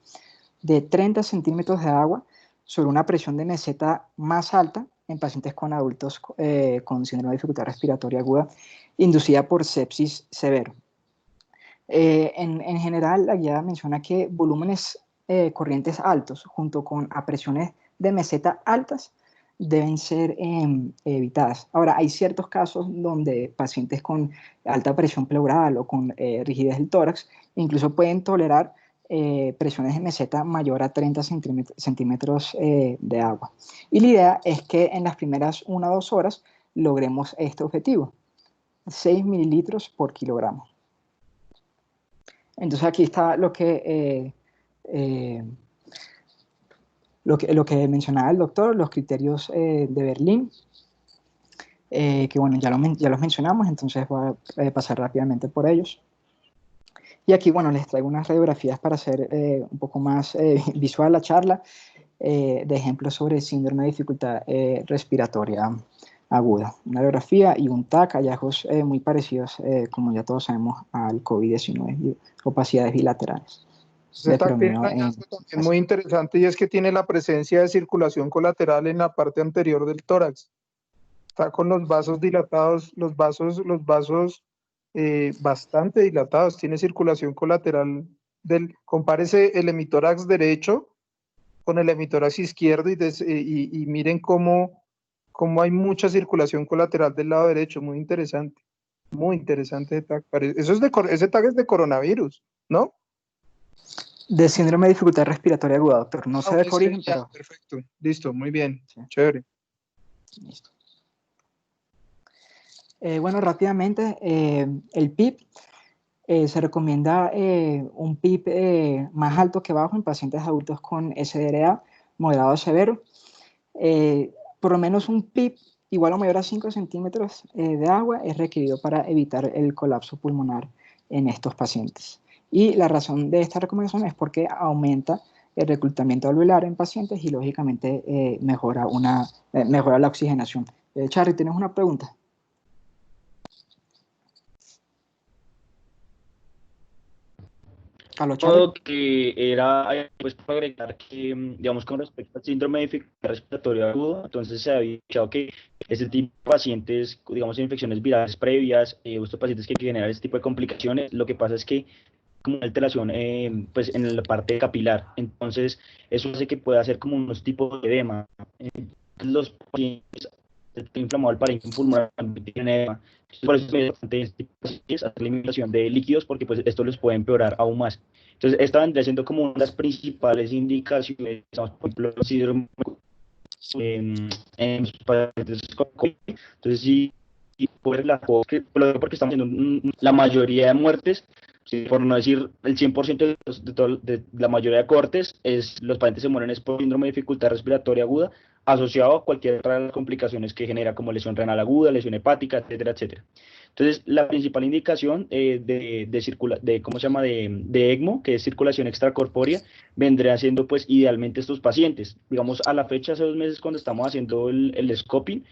de 30 centímetros de agua sobre una presión de meseta más alta en pacientes con adultos con síndrome de dificultad respiratoria aguda inducida por sepsis severo. En general, la guía menciona que volúmenes corrientes altos junto con a presiones de meseta altas deben ser evitadas. Ahora, hay ciertos casos donde pacientes con alta presión pleural o con rigidez del tórax incluso pueden tolerar presiones de meseta mayor a 30 centímetros de agua. Y la idea es que en las primeras 1 o 2 horas logremos este objetivo, 6 mililitros por kilogramo. Entonces aquí está lo que mencionaba el doctor, los criterios de Berlín, que bueno, ya los mencionamos, entonces voy a pasar rápidamente por ellos. Y aquí, bueno, les traigo unas radiografías para hacer un poco más visual la charla, de ejemplos sobre síndrome de dificultad respiratoria aguda. Una radiografía y un TAC, hallazgos muy parecidos, como ya todos sabemos, al COVID-19 y opacidades bilaterales. Ese TAC tiene un hallazgo también muy interesante y es que tiene la presencia de circulación colateral en la parte anterior del tórax. Está con los vasos dilatados, los vasos bastante dilatados, tiene circulación colateral compárese el hemitórax derecho con el hemitórax izquierdo y miren cómo hay mucha circulación colateral del lado derecho, muy interesante ese TAC. Ese TAC es de coronavirus, ¿no? De síndrome de dificultad respiratoria aguda, doctor. No sé de qué origen, pero... Perfecto, listo, muy bien, sí. Chévere. Listo. Bueno, rápidamente, el PIB, se recomienda un PIB más alto que bajo en pacientes adultos con SDRA moderado a severo. Por lo menos un PIB igual o mayor a 5 centímetros de agua es requerido para evitar el colapso pulmonar en estos pacientes. Y la razón de esta recomendación es porque aumenta el reclutamiento alveolar en pacientes y lógicamente mejora la oxigenación. Charly, ¿tienes una pregunta? Que era, pues, para agregar que, digamos, con respecto al síndrome de dificultad respiratoria aguda, entonces se había dicho que este tipo de pacientes, digamos, infecciones virales previas, estos pacientes que generan este tipo de complicaciones, lo que pasa es que como una alteración pues en la parte capilar, entonces eso hace que pueda hacer como unos tipos de edema. Los pacientes inflamado el parénquima pulmonar tienen edema. Por eso es importante hacer la eliminación de líquidos porque pues esto les puede empeorar aún más. Entonces esta vendría siendo como una de las principales indicaciones, por ejemplo, en los pacientes con COVID. Entonces sí, porque estamos viendo la mayoría de muertes, por no decir el 100% de la mayoría de cortes, los pacientes se mueren por síndrome de dificultad respiratoria aguda asociado a cualquier otra de las complicaciones que genera, como lesión renal aguda, lesión hepática, etcétera, etcétera. Entonces, la principal indicación de ECMO, que es circulación extracorpórea, vendría siendo pues idealmente estos pacientes. Digamos, a la fecha, hace 2 meses, cuando estamos haciendo el scoping,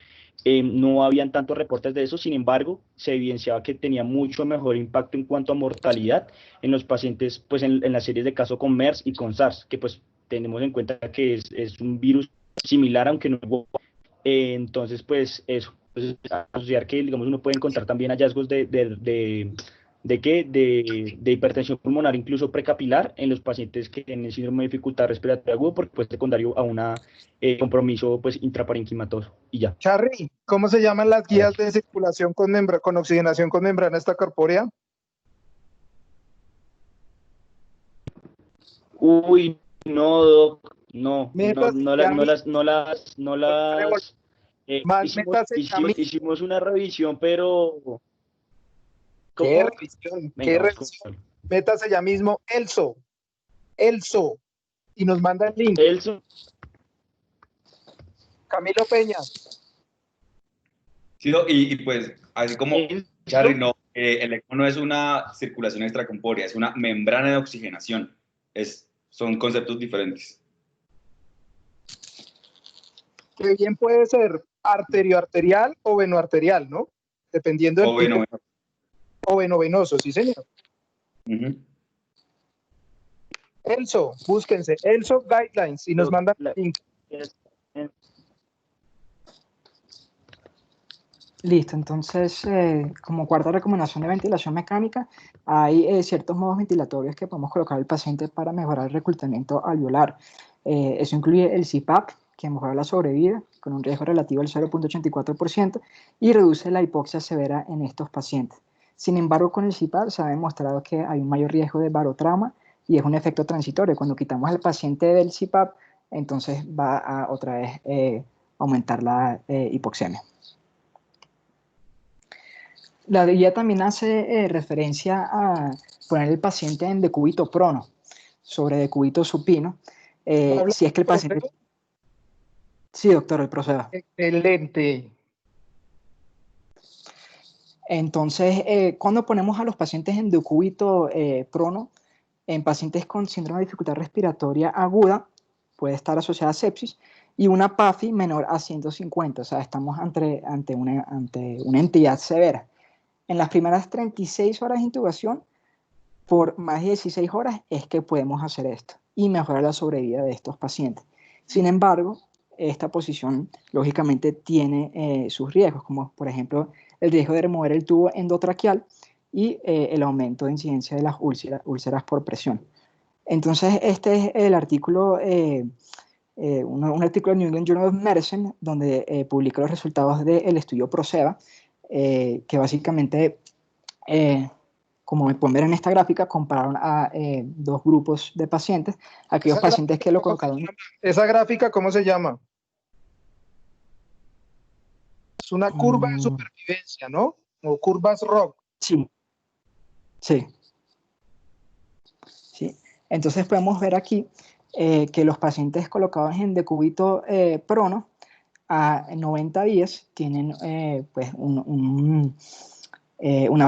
no habían tantos reportes de eso, sin embargo, se evidenciaba que tenía mucho mejor impacto en cuanto a mortalidad en los pacientes, pues en las series de caso con MERS y con SARS, que pues tenemos en cuenta que es un virus similar, aunque no entonces pues eso, entonces, asociar que digamos uno puede encontrar también hallazgos de hipertensión pulmonar incluso precapilar en los pacientes que tienen síndrome de dificultad respiratoria aguda porque pues secundario a una compromiso pues intraparenquimatoso y ya. Charly, ¿cómo se llaman las guías de circulación con oxigenación con membrana extracorpórea? Uy, no, Doc, no las hicimos una revisión, pero ¿qué revisión? ¿Qué revisión? Métase ya mismo ELSO y nos manda el link. ELSO. Camilo Peña. Sí, y pues así como Charly, no, el ECMO no es una circulación extracorpórea, es una membrana de oxigenación. Son conceptos diferentes. Que bien puede ser arterioarterial o venoarterial, ¿no? Dependiendo del o venovenoso, sí señor. ELSO, búsquense, ELSO Guidelines y nos mandan el link. Listo, entonces, como cuarta recomendación de ventilación mecánica, hay ciertos modos ventilatorios que podemos colocar al paciente para mejorar el reclutamiento alveolar. Eso incluye el CPAP, que mejora la sobrevida con un riesgo relativo al 0.84% y reduce la hipoxia severa en estos pacientes. Sin embargo, con el CPAP se ha demostrado que hay un mayor riesgo de barotrauma y es un efecto transitorio. Cuando quitamos al paciente del CPAP, entonces va a otra vez aumentar la hipoxemia. La guía también hace referencia a poner el paciente en decúbito prono sobre decúbito supino. Si es que el paciente... Sí, doctor, el proceda. Excelente. Entonces, cuando ponemos a los pacientes en decúbito prono, en pacientes con síndrome de dificultad respiratoria aguda, puede estar asociada a sepsis, y una PAFI menor a 150, o sea, estamos ante una entidad severa. En las primeras 36 horas de intubación, por más de 16 horas, es que podemos hacer esto y mejorar la sobrevida de estos pacientes. Sin embargo, esta posición, lógicamente, tiene sus riesgos, como por ejemplo el riesgo de remover el tubo endotraqueal y el aumento de incidencia de las úlceras por presión. Entonces, este es el artículo, un artículo del New England Journal of Medicine, donde publica los resultados del estudio PROCEVA, que básicamente, como me pueden ver en esta gráfica, compararon a dos grupos de pacientes, aquellos pacientes que lo colocaron... ¿Esa gráfica cómo se llama? Es una curva de supervivencia, ¿no? O curvas ROC. Sí. Entonces podemos ver aquí que los pacientes colocados en decúbito prono a 90 días tienen pues una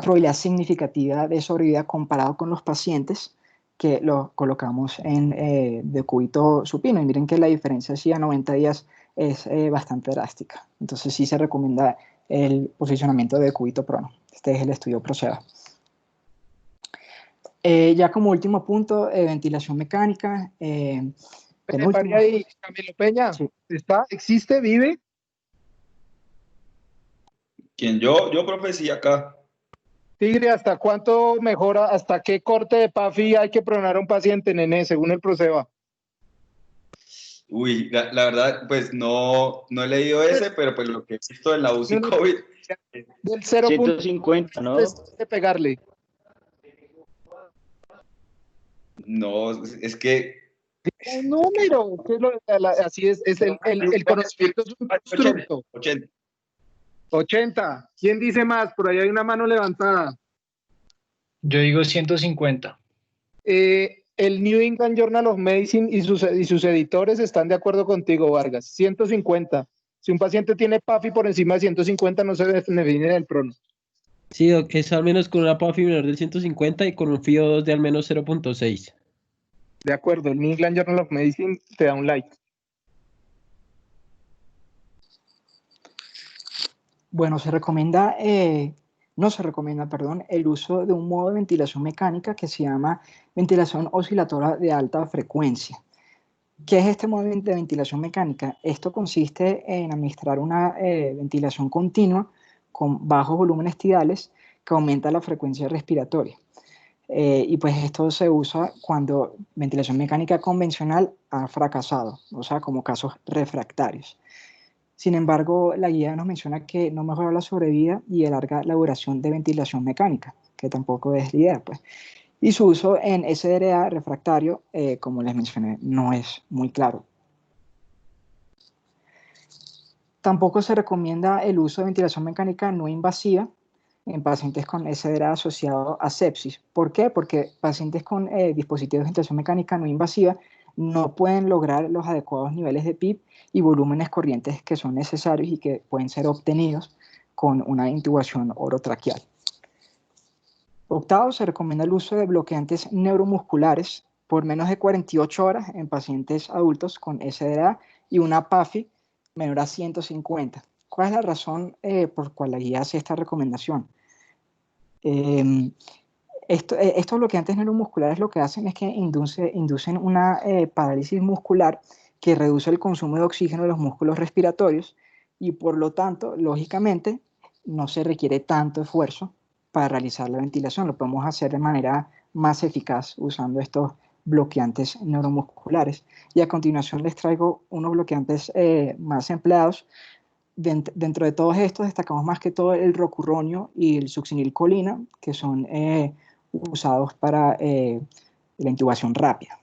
probabilidad significativa de sobrevida comparado con los pacientes que los colocamos en decúbito supino. Y miren que la diferencia sí a 90 días es bastante drástica. Entonces sí se recomienda el posicionamiento de decúbito prono. Este es el estudio PROCEVA. Ya como último punto, ventilación mecánica. María y Camilo Peña, sí. ¿Existe? ¿Vive? ¿Quién? Yo, profe, sí, acá. Tigre, ¿hasta cuánto mejora? ¿Hasta qué corte de PAFI hay que pronar a un paciente, nene, según el PROCEVA? Uy, la verdad, pues no he leído ese, pero pues lo que he visto en la UCI COVID... Del 150, ¿no? De pegarle. No, es que... Un número, así es el conocimiento es un constructo. 80. ¿Quién dice más? Por ahí hay una mano levantada. Yo digo 150. El New England Journal of Medicine y sus editores están de acuerdo contigo, Vargas. 150. Si un paciente tiene PAFI por encima de 150, no se define en el prono. Sí, es al menos con una PAFI menor del 150 y con un FIO2 de al menos 0.6. De acuerdo, el New England Journal of Medicine te da un like. Bueno, no se recomienda, el uso de un modo de ventilación mecánica que se llama ventilación oscilatoria de alta frecuencia. ¿Qué es este modo de ventilación mecánica? Esto consiste en administrar una ventilación continua con bajos volúmenes tidales que aumenta la frecuencia respiratoria. Y pues esto se usa cuando ventilación mecánica convencional ha fracasado, o sea, como casos refractarios. Sin embargo, la guía nos menciona que no mejora la sobrevida y alarga la duración de ventilación mecánica, que tampoco es la idea, pues. Y su uso en SDRA refractario, como les mencioné, no es muy claro. Tampoco se recomienda el uso de ventilación mecánica no invasiva en pacientes con SDRA asociado a sepsis. ¿Por qué? Porque pacientes con dispositivos de ventilación mecánica no invasiva no pueden lograr los adecuados niveles de PIP y volúmenes corrientes que son necesarios y que pueden ser obtenidos con una intubación orotraqueal. Octavo, se recomienda el uso de bloqueantes neuromusculares por menos de 48 horas en pacientes adultos con SDRA y una PAFI menor a 150. ¿Cuál es la razón por cual la guía hace esta recomendación? Estos bloqueantes neuromusculares lo que hacen es que inducen una parálisis muscular que reduce el consumo de oxígeno de los músculos respiratorios y por lo tanto, lógicamente, no se requiere tanto esfuerzo para realizar la ventilación. Lo podemos hacer de manera más eficaz usando estos bloqueantes neuromusculares. Y a continuación les traigo unos bloqueantes más empleados. Dentro de todos estos destacamos más que todo el rocurronio y el succinilcolina, que son usados para la intubación rápida.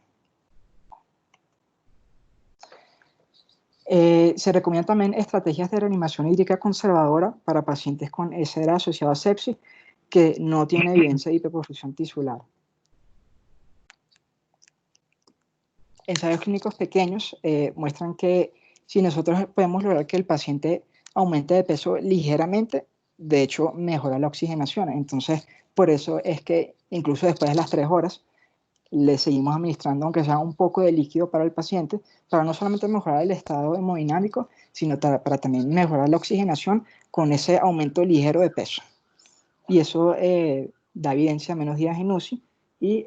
Se recomiendan también estrategias de reanimación hídrica conservadora para pacientes con SDRA asociado a sepsis que no tiene evidencia de hiperperfusión tisular. Ensayos clínicos pequeños muestran que si nosotros podemos lograr que el paciente aumente de peso ligeramente, de hecho mejora la oxigenación. Entonces, por eso es que incluso después de las 3 horas, le seguimos administrando, aunque sea un poco de líquido para el paciente, para no solamente mejorar el estado hemodinámico, sino para también mejorar la oxigenación con ese aumento ligero de peso. Y eso da evidencia a menos días en UCI y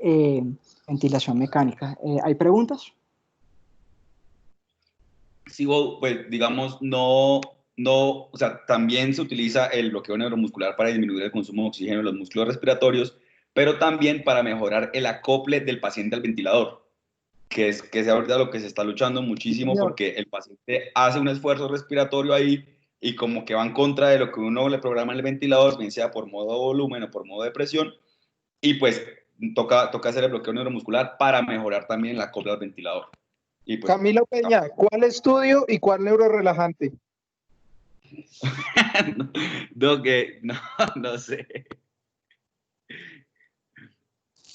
ventilación mecánica. ¿Hay preguntas? Sí, pues digamos, o sea, también se utiliza el bloqueo neuromuscular para disminuir el consumo de oxígeno en los músculos respiratorios, pero también para mejorar el acople del paciente al ventilador, que es ahorita lo que se está luchando muchísimo, porque el paciente hace un esfuerzo respiratorio ahí y como que va en contra de lo que uno le programa en el ventilador, bien sea por modo de volumen o por modo de presión, y pues toca hacer el bloqueo neuromuscular para mejorar también el acople al ventilador. Y pues, Camilo Peña, ¿cuál estudio y cuál neurorelajante? no sé.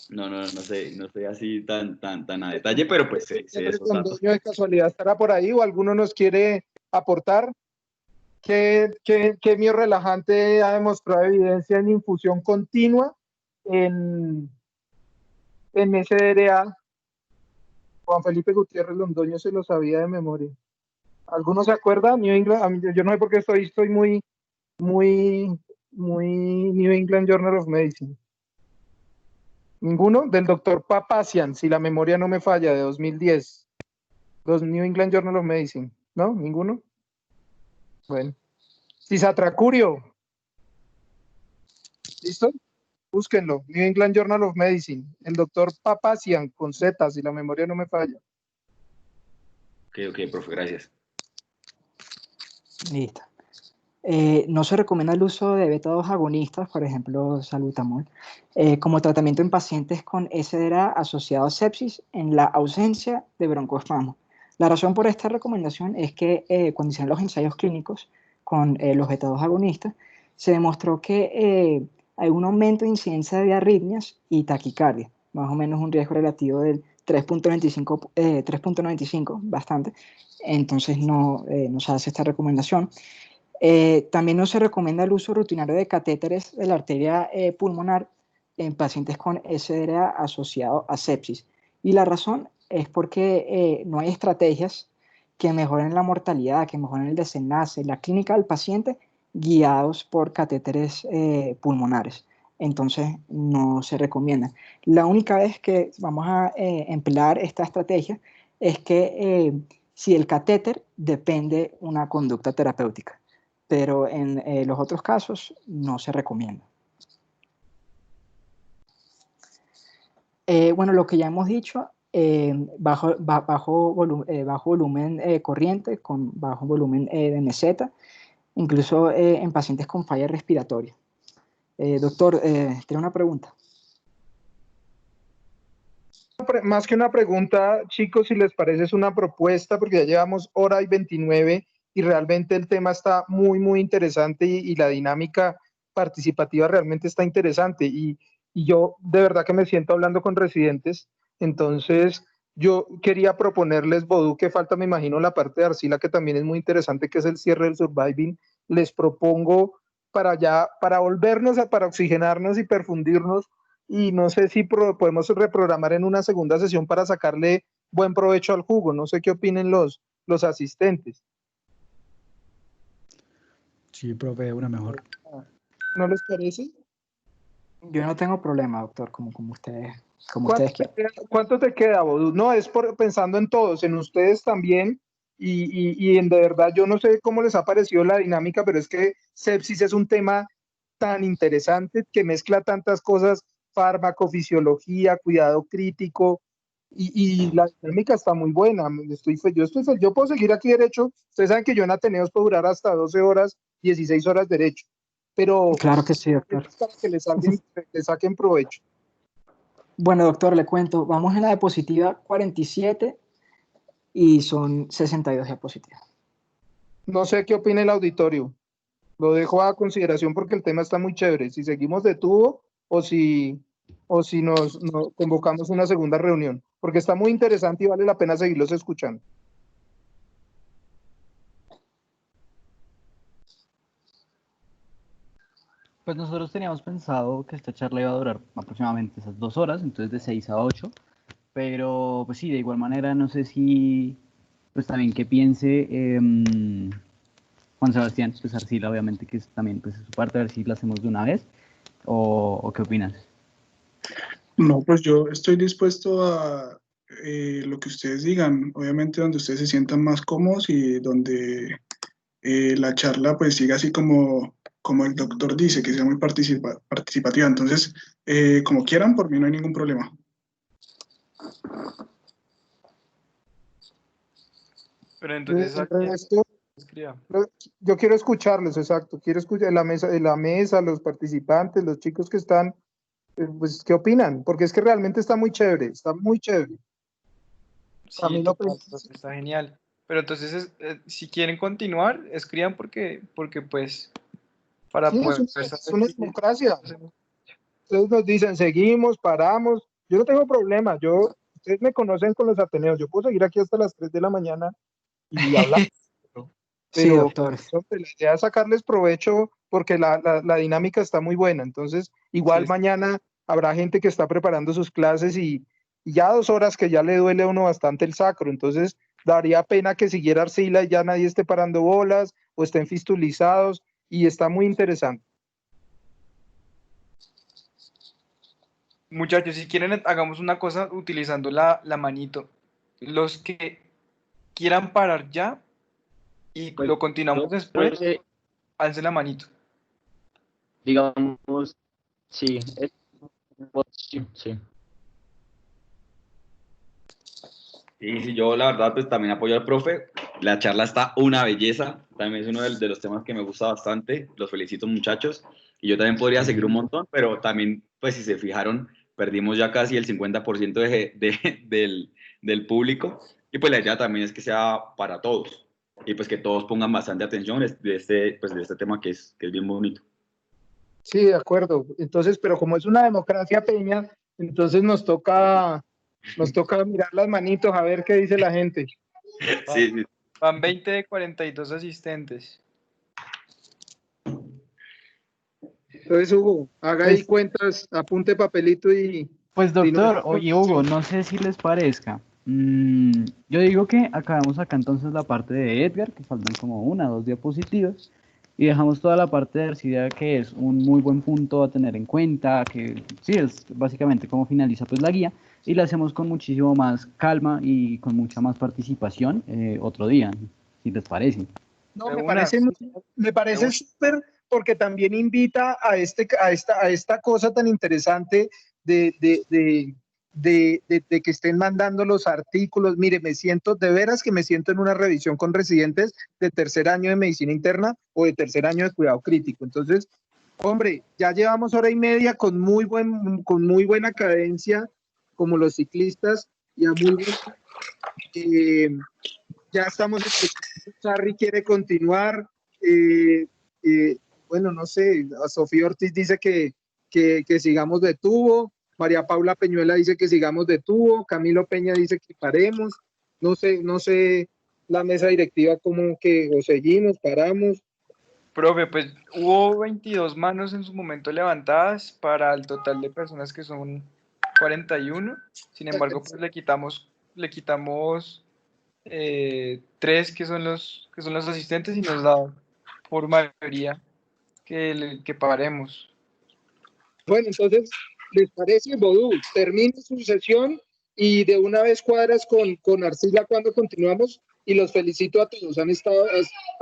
No sé así tan a detalle, pero pues sé esos datos. ¿De casualidad estará por ahí o alguno nos quiere aportar? ¿Qué miorrelajante ha demostrado evidencia en infusión continua en SDRA? Juan Felipe Gutiérrez Londoño se lo sabía de memoria. ¿Alguno se acuerda? New England, yo no sé por qué estoy muy New England Journal of Medicine. ¿Ninguno? Del doctor Papazian, si la memoria no me falla, de 2010. Los New England Journal of Medicine. ¿No? ¿Ninguno? Bueno. Cisatracurio. ¿Listo? Búsquenlo. New England Journal of Medicine. El doctor Papazian, con Z, si la memoria no me falla. Ok, profe, gracias. Listo. No se recomienda el uso de beta-2 agonistas, por ejemplo, salbutamol, como tratamiento en pacientes con SDRA asociado a sepsis en la ausencia de broncoespasmo. La razón por esta recomendación es que cuando hicieron los ensayos clínicos con los beta-2 agonistas, se demostró que hay un aumento de incidencia de arritmias y taquicardia, más o menos un riesgo relativo del 3.95, bastante. Entonces no se hace esta recomendación. También no se recomienda el uso rutinario de catéteres de la arteria pulmonar en pacientes con SDRA asociado a sepsis. Y la razón es porque no hay estrategias que mejoren la mortalidad, que mejoren el desenlace, la clínica del paciente guiados por catéteres pulmonares. Entonces no se recomienda. La única vez que vamos a emplear esta estrategia es que si el catéter depende una conducta terapéutica, pero en los otros casos no se recomienda. Bueno, lo que ya hemos dicho, bajo volumen corriente, con bajo volumen de meseta, incluso en pacientes con falla respiratoria. Doctor, tiene una pregunta. Más que una pregunta, chicos, si les parece es una propuesta, porque ya llevamos 1:29 y realmente el tema está muy interesante y la dinámica participativa realmente está interesante y yo de verdad que me siento hablando con residentes, entonces yo quería proponerles, Bodú, que falta me imagino la parte de Arcila que también es muy interesante, que es el cierre del surviving. Les propongo para volvernos, para oxigenarnos y perfundirnos, y no sé si podemos reprogramar en una segunda sesión para sacarle buen provecho al jugo. No sé qué opinen los asistentes. Sí, profe, una mejor. ¿No les parece? Yo no tengo problema, doctor, como ustedes como ustedes quieran. ¿Cuánto te queda, Bodú? No, es pensando en todos, en ustedes también, y en de verdad, yo no sé cómo les ha parecido la dinámica, pero es que sepsis es un tema tan interesante que mezcla tantas cosas, farmacofisiología, cuidado crítico, y la dinámica está muy buena. Yo puedo seguir aquí derecho. Ustedes saben que yo en Ateneos puedo durar hasta 12 horas, 16 horas derecho, pero Claro que sí, doctor. es para que le saquen provecho. Bueno, doctor, le cuento, vamos en la diapositiva 47 y son 62 diapositivas. No sé qué opina el auditorio. Lo dejo a consideración porque el tema está muy chévere. Si seguimos de tubo o si nos convocamos una segunda reunión, porque está muy interesante y vale la pena seguirlos escuchando. Pues nosotros teníamos pensado que esta charla iba a durar aproximadamente esas 2 horas, entonces de 6 a 8, pero pues sí, de igual manera no sé si, pues también que piense Juan Sebastián, pues Arcila obviamente que es también pues su parte, a ver si la hacemos de una vez, o qué opinas. No, pues yo estoy dispuesto a lo que ustedes digan, obviamente donde ustedes se sientan más cómodos y donde la charla pues siga así como el doctor dice, que sea muy participativa. Entonces, como quieran, por mí no hay ningún problema. Pero entonces, Yo quiero escucharlos, exacto. Quiero escuchar la mesa, los participantes, los chicos que están, pues, ¿qué opinan? Porque es que realmente está muy chévere, está muy chévere. Sí, está genial. Pero entonces, si quieren continuar, escriban porque pues, para Sí, poder... es una democracia. Ustedes nos dicen, seguimos, paramos. Yo no tengo problema. Ustedes me conocen con los Ateneos. Yo puedo seguir aquí hasta las 3 de la mañana y hablar. Sí, Pero doctor. la idea es sacarles provecho porque la dinámica está muy buena. Entonces, igual mañana habrá gente que está preparando sus clases y ya 2 horas que ya le duele a uno bastante el sacro. Entonces, daría pena que siguiera Arcila y ya nadie esté parando bolas o estén fistulizados y está muy interesante. Muchachos, si quieren, hagamos una cosa utilizando la manito. Los que quieran parar ya y Pues, lo continuamos después, alcen la manito. Digamos, sí, sí. Sí, yo la verdad pues también apoyo al profe. La charla está una belleza. También es uno de los temas que me gusta bastante. Los felicito, muchachos. Y yo también podría seguir un montón, pero también, pues si se fijaron, perdimos ya casi el 50% del público. Y pues la idea también es que sea para todos. Y pues que todos pongan bastante atención de este tema que es bien bonito. Sí, de acuerdo. Entonces, pero como es una democracia, Peña, entonces nos toca mirar las manitos a ver qué dice la gente. Sí. Van 20 de 42 asistentes. Entonces, Hugo, haga ahí cuentas, apunte papelito y... Pues doctor, oye Hugo, no sé si les parezca. Yo digo que acabamos acá entonces la parte de Edgar, que faltan como 1 o 2 diapositivas, y dejamos toda la parte de Arcida, que es un muy buen punto a tener en cuenta, que sí, es básicamente cómo finaliza pues la guía, y la hacemos con muchísimo más calma y con mucha más participación otro día, si les parece. No, me parece súper porque también invita a esta cosa tan interesante de que estén mandando los artículos. Mire, de veras que me siento en una revisión con residentes de 3er año de medicina interna o de 3er año de cuidado crítico. Entonces, hombre, ya llevamos 1h30 con muy buena cadencia, como los ciclistas, y a muy buen... ya estamos escuchando, Sarri quiere continuar, bueno, no sé, a Sofía Ortiz dice que sigamos de tubo, María Paula Peñuela dice que sigamos de tubo, Camilo Peña dice que paremos, no sé la mesa directiva como que o seguimos, paramos. Profe, pues hubo 22 manos en su momento levantadas para el total de personas que son 41. Sin embargo, pues le quitamos 3 que son los asistentes y nos da por mayoría que paremos. Bueno, entonces ¿Les parece, Bodú? Termine su sesión y de una vez cuadras con Arcila cuando continuamos, y los felicito a todos. Ha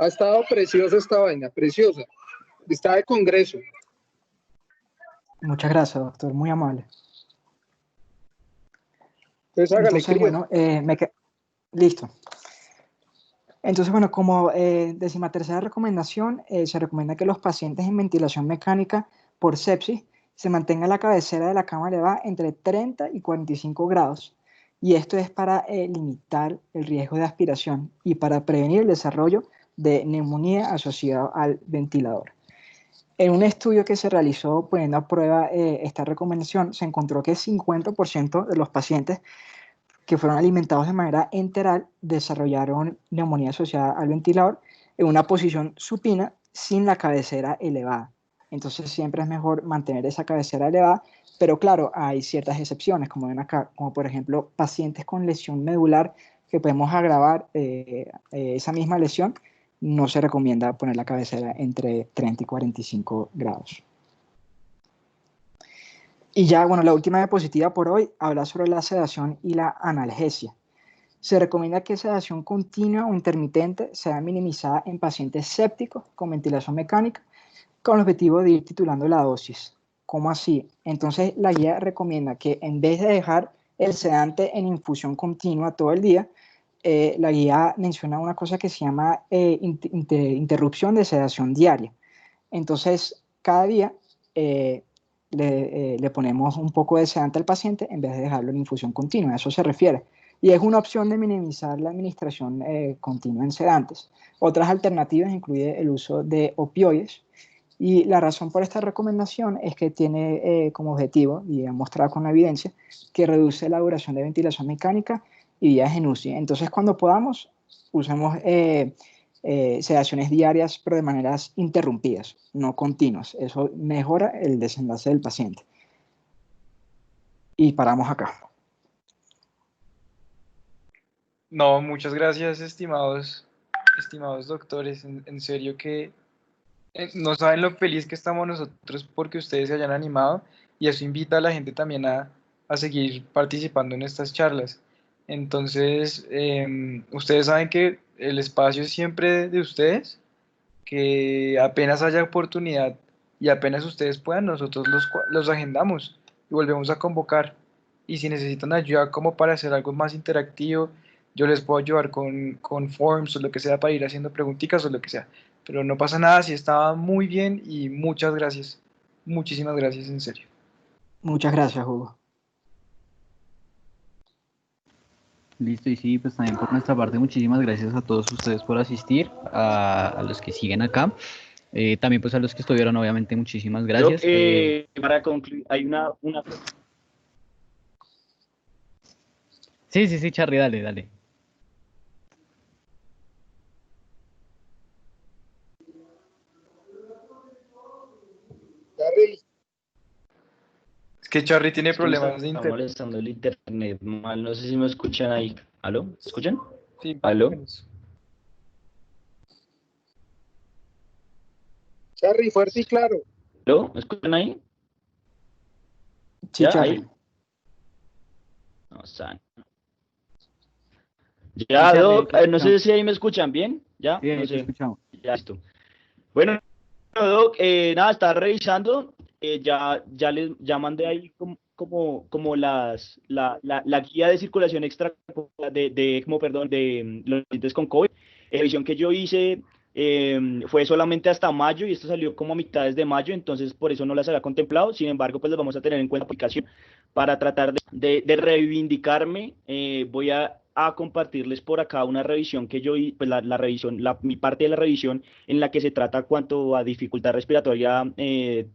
estado preciosa esta vaina, preciosa. Está de congreso. Muchas gracias, doctor, muy amable. Entonces, bueno, listo. Entonces, bueno, como 13ª recomendación, se recomienda que los pacientes en ventilación mecánica por sepsis se mantenga la cabecera de la cama elevada entre 30 y 45 grados. Y esto es para limitar el riesgo de aspiración y para prevenir el desarrollo de neumonía asociada al ventilador. En un estudio que se realizó poniendo a prueba esta recomendación, se encontró que 50% de los pacientes que fueron alimentados de manera enteral desarrollaron neumonía asociada al ventilador en una posición supina sin la cabecera elevada. Entonces siempre es mejor mantener esa cabecera elevada, pero claro, hay ciertas excepciones, como ven acá, como por ejemplo pacientes con lesión medular que podemos agravar esa misma lesión, no se recomienda poner la cabecera entre 30 y 45 grados. Y ya, bueno, la última diapositiva por hoy habla sobre la sedación y la analgesia. Se recomienda que sedación continua o intermitente sea minimizada en pacientes sépticos con ventilación mecánica con el objetivo de ir titulando la dosis. ¿Cómo así? Entonces la guía recomienda que en vez de dejar el sedante en infusión continua todo el día, la guía menciona una cosa que se llama interrupción de sedación diaria. Entonces, cada día le ponemos un poco de sedante al paciente en vez de dejarlo en infusión continua. A eso se refiere. Y es una opción de minimizar la administración continua en sedantes. Otras alternativas incluyen el uso de opioides. Y la razón por esta recomendación es que tiene como objetivo, y demostrado con la evidencia, que reduce la duración de ventilación mecánica y días en UCI. Entonces, cuando podamos, usemos sedaciones diarias, pero de maneras interrumpidas, no continuas. Eso mejora el desenlace del paciente. Y paramos acá. No, muchas gracias, estimados doctores. En serio que no saben lo feliz que estamos nosotros porque ustedes se hayan animado, y eso invita a la gente también a seguir participando en estas charlas. Entonces, ustedes saben que el espacio es siempre de ustedes, que apenas haya oportunidad y apenas ustedes puedan, nosotros los agendamos y volvemos a convocar. Y si necesitan ayuda como para hacer algo más interactivo, yo les puedo ayudar con forms o lo que sea para ir haciendo preguntitas o lo que sea. Pero no pasa nada, si estaba muy bien y muchas gracias. Muchísimas gracias, en serio. Muchas gracias, Hugo. Listo, y sí, pues también por nuestra parte, muchísimas gracias a todos ustedes por asistir, a los que siguen acá. También pues a los que estuvieron, obviamente, muchísimas gracias. Para concluir, hay una... Sí, Charly, dale. Es que Charly tiene problemas de internet. Está molestando el internet mal, no sé si me escuchan ahí. ¿Aló? ¿Me escuchan? Sí. ¿Aló? Charly, fuerte y claro. ¿Aló? ¿Me escuchan ahí? Sí, ¿Ya? Charly. ¿Ahí? No, San. Ya, Doc, no sé si ahí me escuchan bien. ¿Ya? Sí, no sé. Escuchamos. Ya, listo. Bueno, Doc, nada, estaba revisando. Ya mandé ahí como la guía de circulación extra de los pacientes con COVID. La revisión que yo hice fue solamente hasta mayo, y esto salió como a mitades de mayo, entonces por eso no las había contemplado. Sin embargo, pues las vamos a tener en cuenta aplicación para tratar de reivindicarme. Voy a compartirles por acá una revisión que yo hice, pues mi parte de la revisión en la que se trata cuanto a dificultad respiratoria,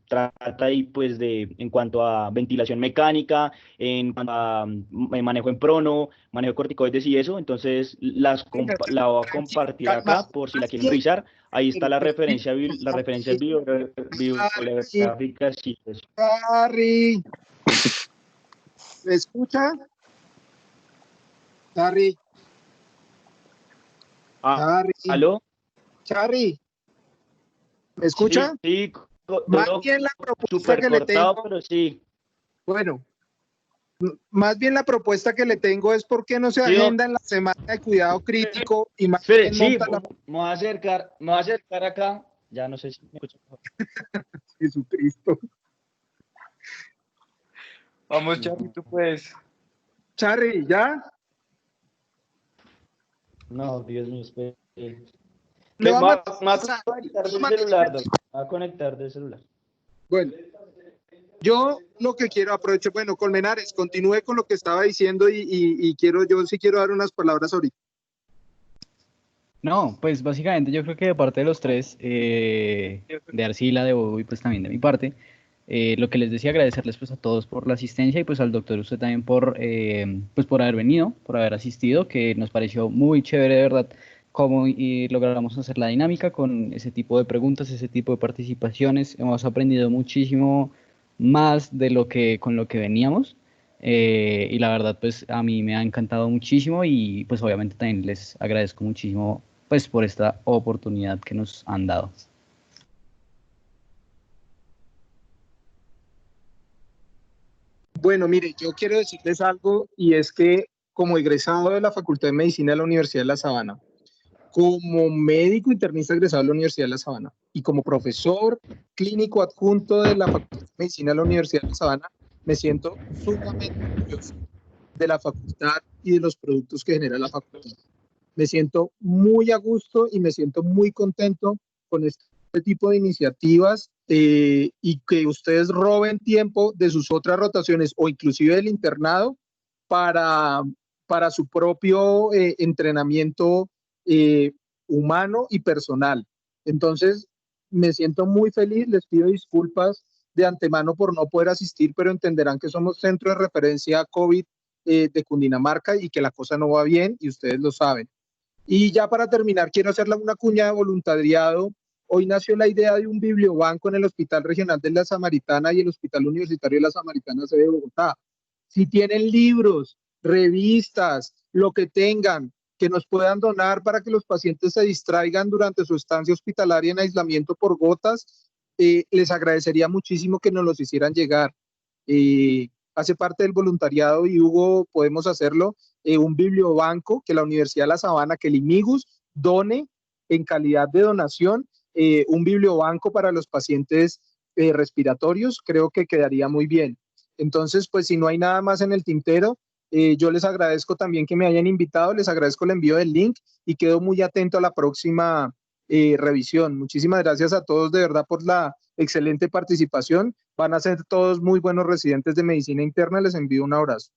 trata ahí pues en cuanto a ventilación mecánica, en cuanto a manejo en prono, manejo de corticoides y eso. Entonces la voy a compartir acá por si la quieren revisar. Ahí está la referencia bibliográfica. Sí, Charly, ¿me escucha? Charly. ¿Aló? Charly, ¿me escucha? Sí, Más bien la propuesta que le tengo. Pero sí. Bueno, más bien la propuesta que le tengo es por qué no se Sí, agenda en la semana de cuidado crítico y más Espere, bien sí, monta la... me voy a acercar acá. Ya no sé si me escucha mejor. Jesucristo. Vamos, Charly, tú puedes. Charly, ¿ya? No, Dios mío, espere. Le Me vamos voy a conectar del celular, me voy a conectar del celular. Bueno, yo lo que quiero aprovechar, bueno, Colmenares, continúe con lo que estaba diciendo y yo sí quiero dar unas palabras ahorita. No, pues básicamente yo creo que de parte de los tres, de Arcila, de Bobo y pues también de mi parte, lo que les decía, agradecerles pues a todos por la asistencia y pues al doctor usted también pues por haber venido, por haber asistido, que nos pareció muy chévere de verdad cómo logramos hacer la dinámica con ese tipo de preguntas, ese tipo de participaciones. Hemos aprendido muchísimo más de con lo que veníamos. Y la verdad pues a mí me ha encantado muchísimo y pues obviamente también les agradezco muchísimo pues por esta oportunidad que nos han dado. Bueno, mire, yo quiero decirles algo y es que como egresado de la Facultad de Medicina de la Universidad de La Sabana, como médico internista egresado de la Universidad de La Sabana y como profesor clínico adjunto de la Facultad de Medicina de la Universidad de La Sabana, me siento sumamente orgulloso de la facultad y de los productos que genera la facultad. Me siento muy a gusto y me siento muy contento con este tipo de iniciativas y que ustedes roben tiempo de sus otras rotaciones o inclusive del internado para, para su propio entrenamiento humano y personal. Entonces, me siento muy feliz, les pido disculpas de antemano por no poder asistir, pero entenderán que somos centro de referencia COVID de Cundinamarca y que la cosa no va bien y ustedes lo saben. Y ya para terminar, quiero hacerle una cuña de voluntariado. Hoy nació la idea de un bibliobanco en el Hospital Regional de la Samaritana y el Hospital Universitario de la Samaritana sede de Bogotá. Si tienen libros, revistas, lo que tengan, que nos puedan donar para que los pacientes se distraigan durante su estancia hospitalaria en aislamiento por gotas, les agradecería muchísimo que nos los hicieran llegar. Hace parte del voluntariado y Hugo, podemos hacerlo, un bibliobanco que la Universidad de La Sabana, que el IMIGUS done en calidad de donación, un bibliobanco para los pacientes respiratorios, creo que quedaría muy bien. Entonces, pues si no hay nada más en el tintero, yo les agradezco también que me hayan invitado, les agradezco el envío del link y quedo muy atento a la próxima revisión. Muchísimas gracias a todos de verdad por la excelente participación. Van a ser todos muy buenos residentes de medicina interna. Les envío un abrazo.